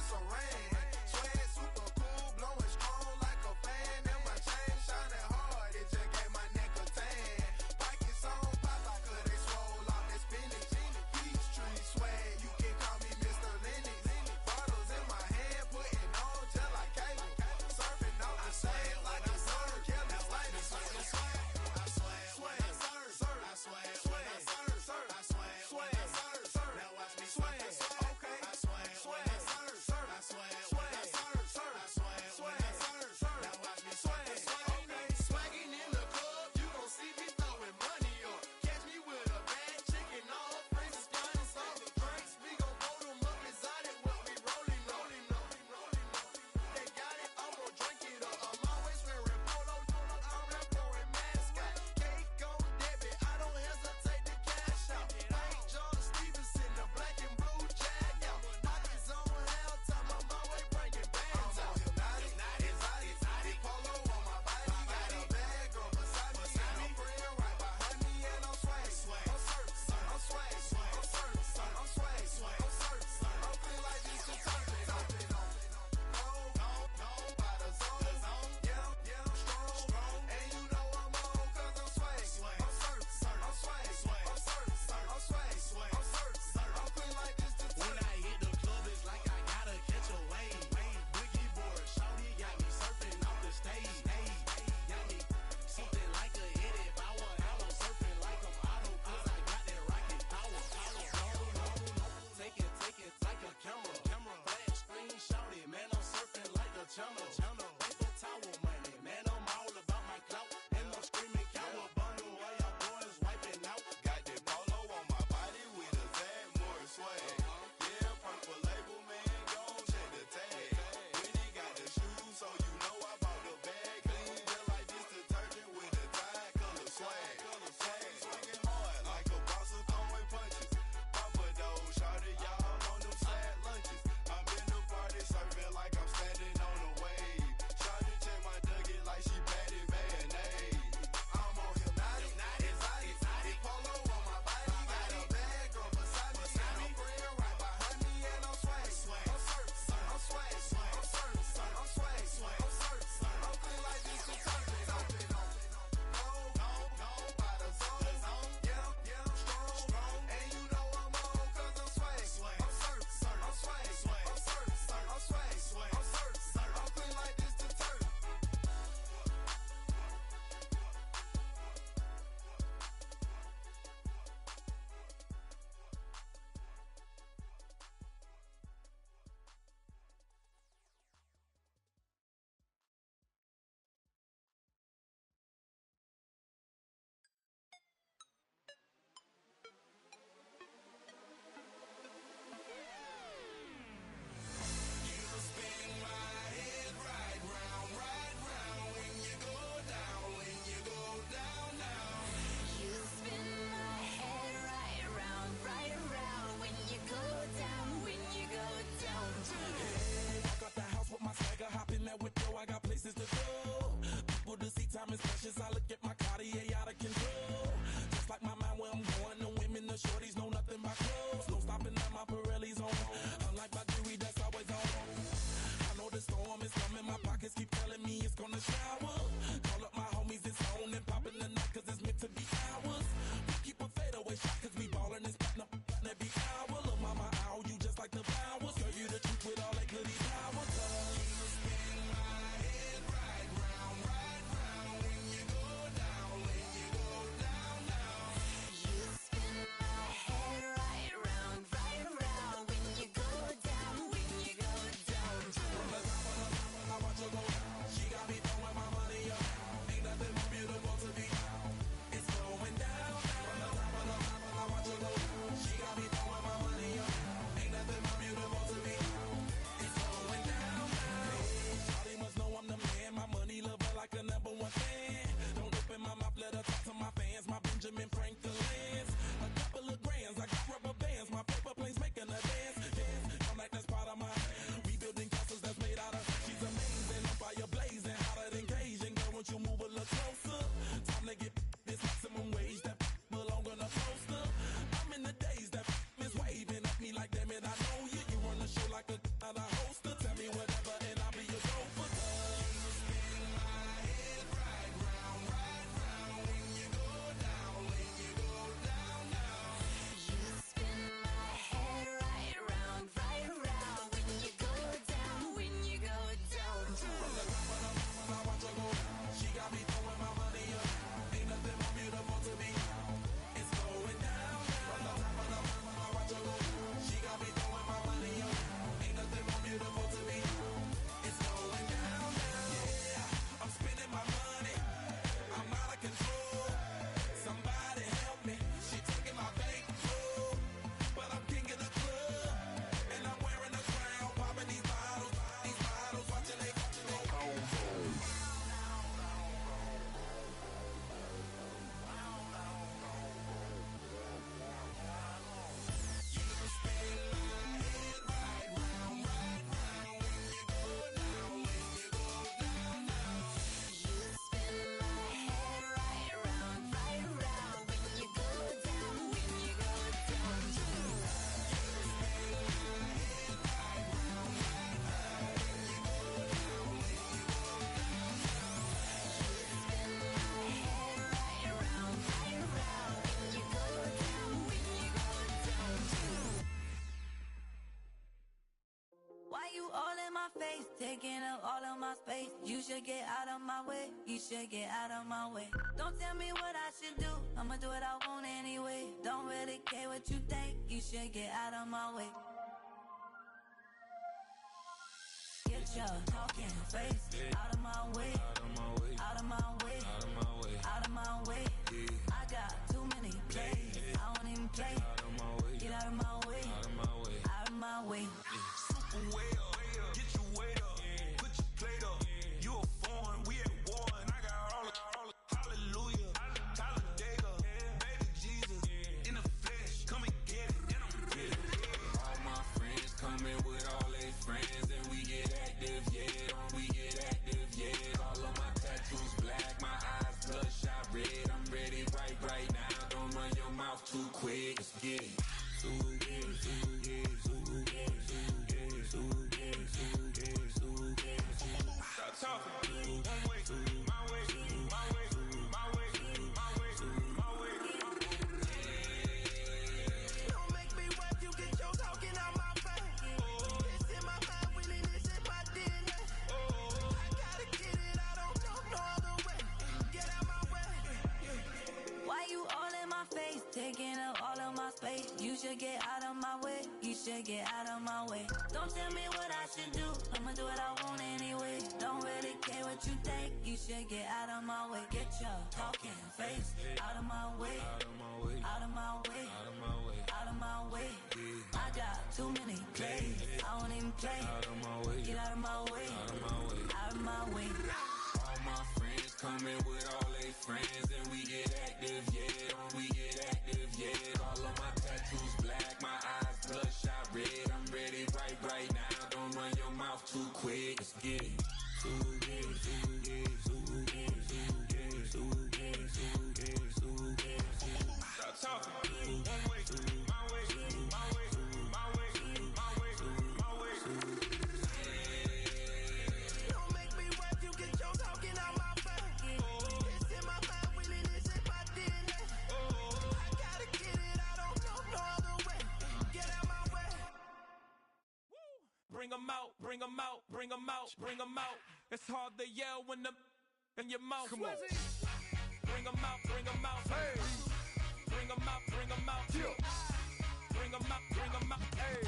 places to go. People to see, time is precious. I look at my Cartier out of control. Just like my mind where I'm going. The women, the shorties know nothing but clothes. No stopping at my Pirelli's on. Unlike my jewelry that's always on. I know the storm is coming. My pockets keep telling me it's gonna shower. Call up my homies, it's on and popping the night cause it's meant to be ours. We keep a fadeaway shot cause we ballin' and spittin' up every hour. Look, mama, ow, you just like the flowers. Girl, you the truth with all that goody power. You spin my head right round when you go down, when you go down, down. You spin my head right round when you go down, when you go down. From the top of the top, I watch her go down. She got me throwing my money up. Ain't nothing more beautiful to be. It's going down. From the top of the top, I watch her go down. She got me throwing my money up. Ain't nothing more beautiful to be. It's going down. Hey, Shawty must know I'm the man. My money lover like a #1 fan. Don't open my mouth, let her talk to my fans. My Benjamin Franklin's. A couple of grands, I got rubber bands. My paper planes making a dance. Dance, I'm like that's part of my. We building castles that's made out of. She's amazing, on fire blazing, hotter than Cajun. Girl, won't you move a little closer? Time to get this maximum wage that belong on a poster. I'm in the days that is waving at me like, damn it, I know you. You run the show like a hoster. Tell me whatever and I'll be your gopher. You spin my head right round when you go down, when you go down, down. You spin my head right round when you go down, when you go down. From the top of the mountain, I watch her go down. She got me throwing my money up. Ain't nothing more beautiful to me. It's going down. From the top of the mountain, I watch her go down. She got me throwing my money up. Ain't nothing more beautiful to me. It's going down. Yeah, I'm spending my money. I'm out of control. Somebody help me. She taking my bankroll, but I'm king of the club, and I'm wearing a crown, popping these bottles, watching they go home. You spin my head right round when you go down, when you go down, down. You spin my head right round when you go down, when you go down. Why you all in my face, taking up all of my space? You should get out of my way, you should get out of my way. Don't tell me what I should do, I'ma do what I want anyway. Don't really care what you think, you should get out of my way. Get your talking face out of my way, out of my way, out of my way, out of my way, out of my way. I got too many plays, I won't even play. Get out of my way, out of my way, out of my way. Super way up, get your weight up, put your plate up. You a foreign, we at war, and I got all the hallelujah, Talladega, baby Jesus, in the flesh, come and get it, and I'm get it. All my friends coming with all their friends, and we get active, yeah, we get active, yeah. All of my tattoos black, my eyes bloodshot red. I'm ready right now. Don't run your mouth too quick. Let's get it. Stop talking. One way, my way, my way, my way, my way, my way. Don't make me watch you get your talking out my face. It's in my mind, winning this in my DNA. I gotta get it, I don't know no other way. Get out my way. Why you all in my face, taking up all of my space? You should get out of my way, you should get out of my way. Don't tell me what I should do, I'ma do what I want anyway. Don't really care what you think, you should get out of my way. Get your talking face out of my way, out of my way, out of my way, out of my way, out of my way. I got too many plays, I won't even play. Out of my way, get out of my way, out of my way, out of my way. All my friends coming with all their friends, and we get active, yeah, we get active, yeah. All of my tattoos black, my eyes bloodshot red. I'm ready right now. Don't run your mouth too quick. Let's get it. bring them out, bring them out, bring them out, bring them out. It's hard to yell when the in your mouth. Come on. Bring them out, bring them out. Hey. Bring them out, bring them out. Yeah. Bring them out, bring them out. Hey.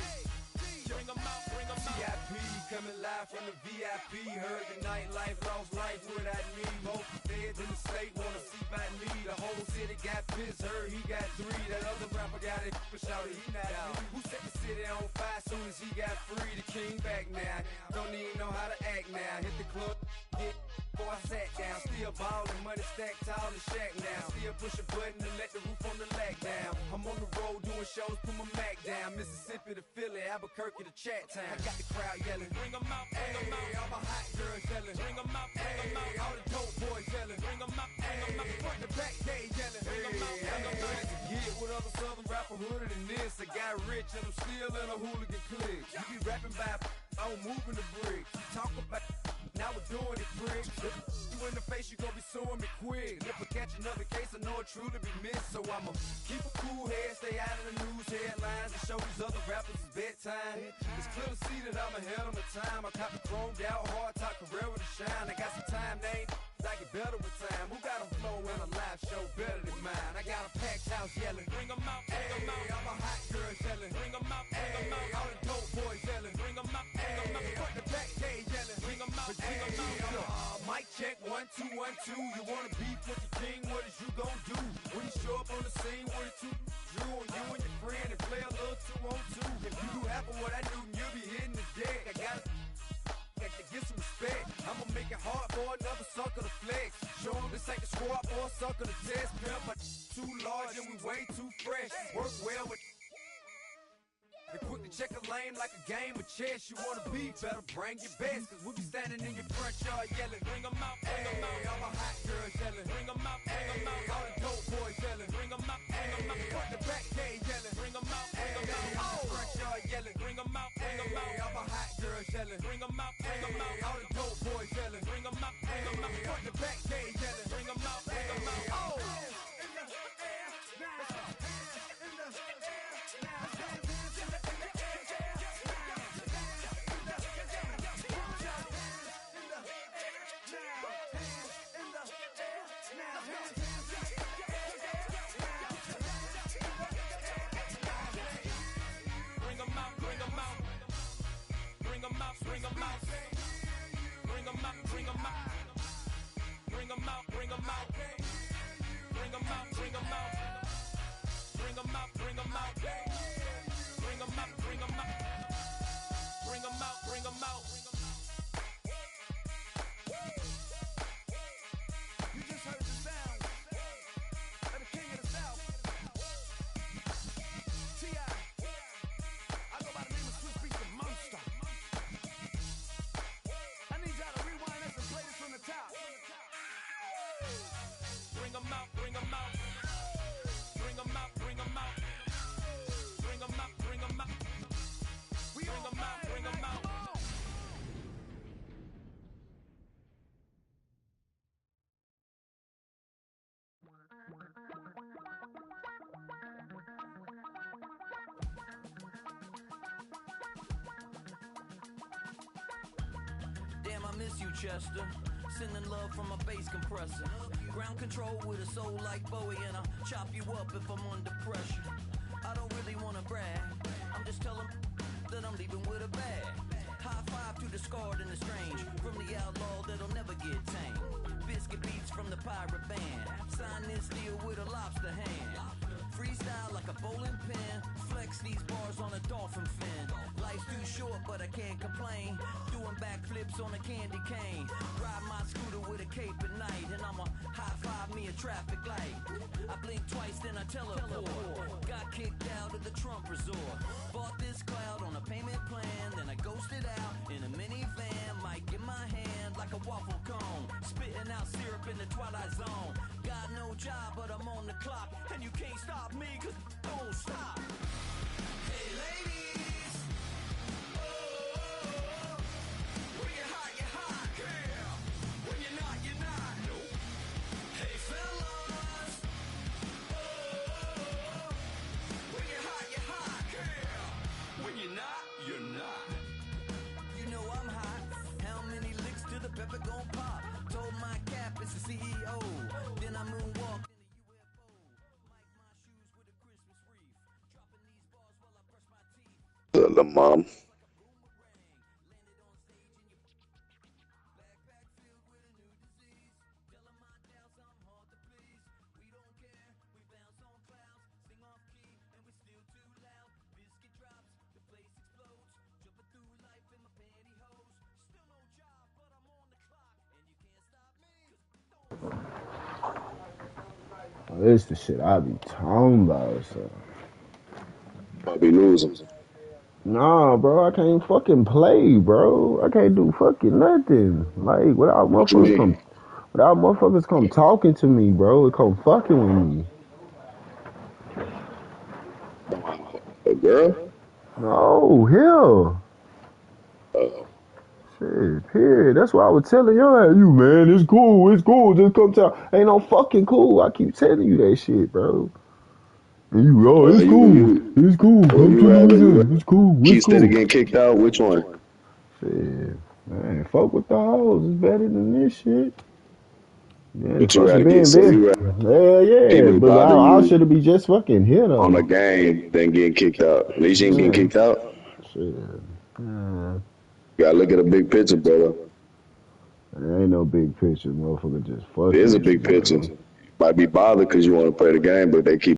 Bring them out, bring them out. VIP coming live from the VIP. Heard the nightlife, lost life without me. Most feds in the state wanna see by me. The whole city got pissed, heard he got 3. That other rapper got it, but shouted he not out. Who set the city on fire soon as he got free? The king back now, don't even know how to act now. Hit the club, get before I sat down. Still ballin', money stacked tall and shack now. Still push a button to let the roof on the lag down. I'm on the road doing shows, put my Mac down. Mississippi to Philly, Albuquerque to Chat Town. I got the crowd yelling, bring them out, bring them out. All my hot girls yelling, bring them out, bring them out. All the dope boys yelling, bring them out, bring them out. Front the back, they yelling, bring them out, bring them out. To get with other southern rapper hooded than this. I got rich and I'm still in a hooligan clique. You be rapping by, I'm moving the bricks. Talk about, now we're doing it, prick. You in the face, you gon' be suing me quick. If I catch another case, I know it truly be missed. So I'ma keep a cool head, stay out of the news headlines, and show these other rappers it's bedtime. It's clear to see that I'm ahead of my time. I copy chromed out, hard top career with a shine. I got some time, they ain't I get better with time. Who got a flow and a live show better than mine? I got a packed house yelling, bring them out, bring them out. All my hot girls yelling, bring them out, bring them out. All the dope boys yelling, bring them out, bring them out. Front the back, they yelling, bring them out, bring them out. Mic check, 1, 2, 1, 2. You wanna beef with the king, what is you gon' do? When you show up on the scene, what is you drew on you and your friend and play a little 2 on 2. If you do half of what I do, you'll be hitting the deck. I got to get some respect. I'ma make it hard for another sucker to flex. Show them this ain't the squad or a sucker to test. Pimp, but too large and we way too fresh. Work well with they quick to check a lane like a game of chess. You wanna be better, bring your best. Cause we be standing in your front yard yelling, bring them out, bring them out. All my hot girls yelling, bring them out, bring them out. All the dope boys yelling, bring them out, bring them out. Front the back, they yelling, bring them out, bring them out. All the front yard yelling, bring them out, bring them out. All my hot girls yelling, bring them out, bring them out. All the dope boys yelling, bring them out, bring them out. Front the back, they yelling, bring them out, bring them out. Oh! Bring them out, bring them out, bring them out, bring them out, bring them out, bring them out, bring them out, bring them out, bring them out, bring them out, bring them out, bring them out, bring them out. You just heard the sound of the king of the South, T.I. I go by the name of Swiss Beats the Monster. I need y'all to rewind this and play this from the top. Bring them out, bring them out, bring them out, bring them out, bring them out, bring them out, bring them out, bring them out. Damn, I miss you, Chester. Sending love from a bass compressor. Ground control with a soul like Bowie, and I'll chop you up if I'm under pressure. I don't really wanna brag. I'm just telling that I'm leaving with a bag. High five to the scarred and the strange. From the outlaw that'll never get tamed. Biscuit beats from the pirate band. Sign this deal with a lobster hand. Freestyle like a bowling pin. Flex these bars on a dolphin fin. Life's too short, but I can't complain. Doing backflips on a candy cane. Ride my scooter with a cape at night. And I'ma high five me a traffic light. I blink twice, then I teleport. Got kicked out of the Trump resort. Bought this cloud on a payment plan. Then I ghosted out in a minivan. Mic in my hand like a waffle cone. Spitting out syrup in the twilight zone. Got no job, but I'm on the clock. And you can't stop me, cause don't stop. Hey ladies, oh, when you're hot, girl. When you're not, no. Hey fellas, oh, when you're hot, girl. When you're not, you're not. The mom. This the shit I be talking about, so. Might be losing. Nah, bro, I can't fucking play, bro. I can't do fucking nothing. Like, What you mean? without motherfuckers come talking to me, bro, it come fucking with me. A girl? No, hell. Oh. Shit, period. That's why I was telling you, man, it's cool, just come talk. Ain't no fucking cool. I keep telling you that shit, bro. And you, it's cool. It's cool. Would Come you to the rather wizard. It's cool. It's keep instead cool. of getting kicked out? Which one? Shit. Man, fuck with the hoes. It's better than this shit. Yeah, Would you fucking rather get being so big. you Hell rather yeah. people But bother I you should be just fucking here on though. a game than getting kicked out? At least you ain't getting Yeah. kicked out. Shit. Yeah. You gotta look at the big picture, brother. There ain't no big picture, motherfucker. Just It fucking is a with you, big picture. bro. Might be bothered because you want to play the game, but they keep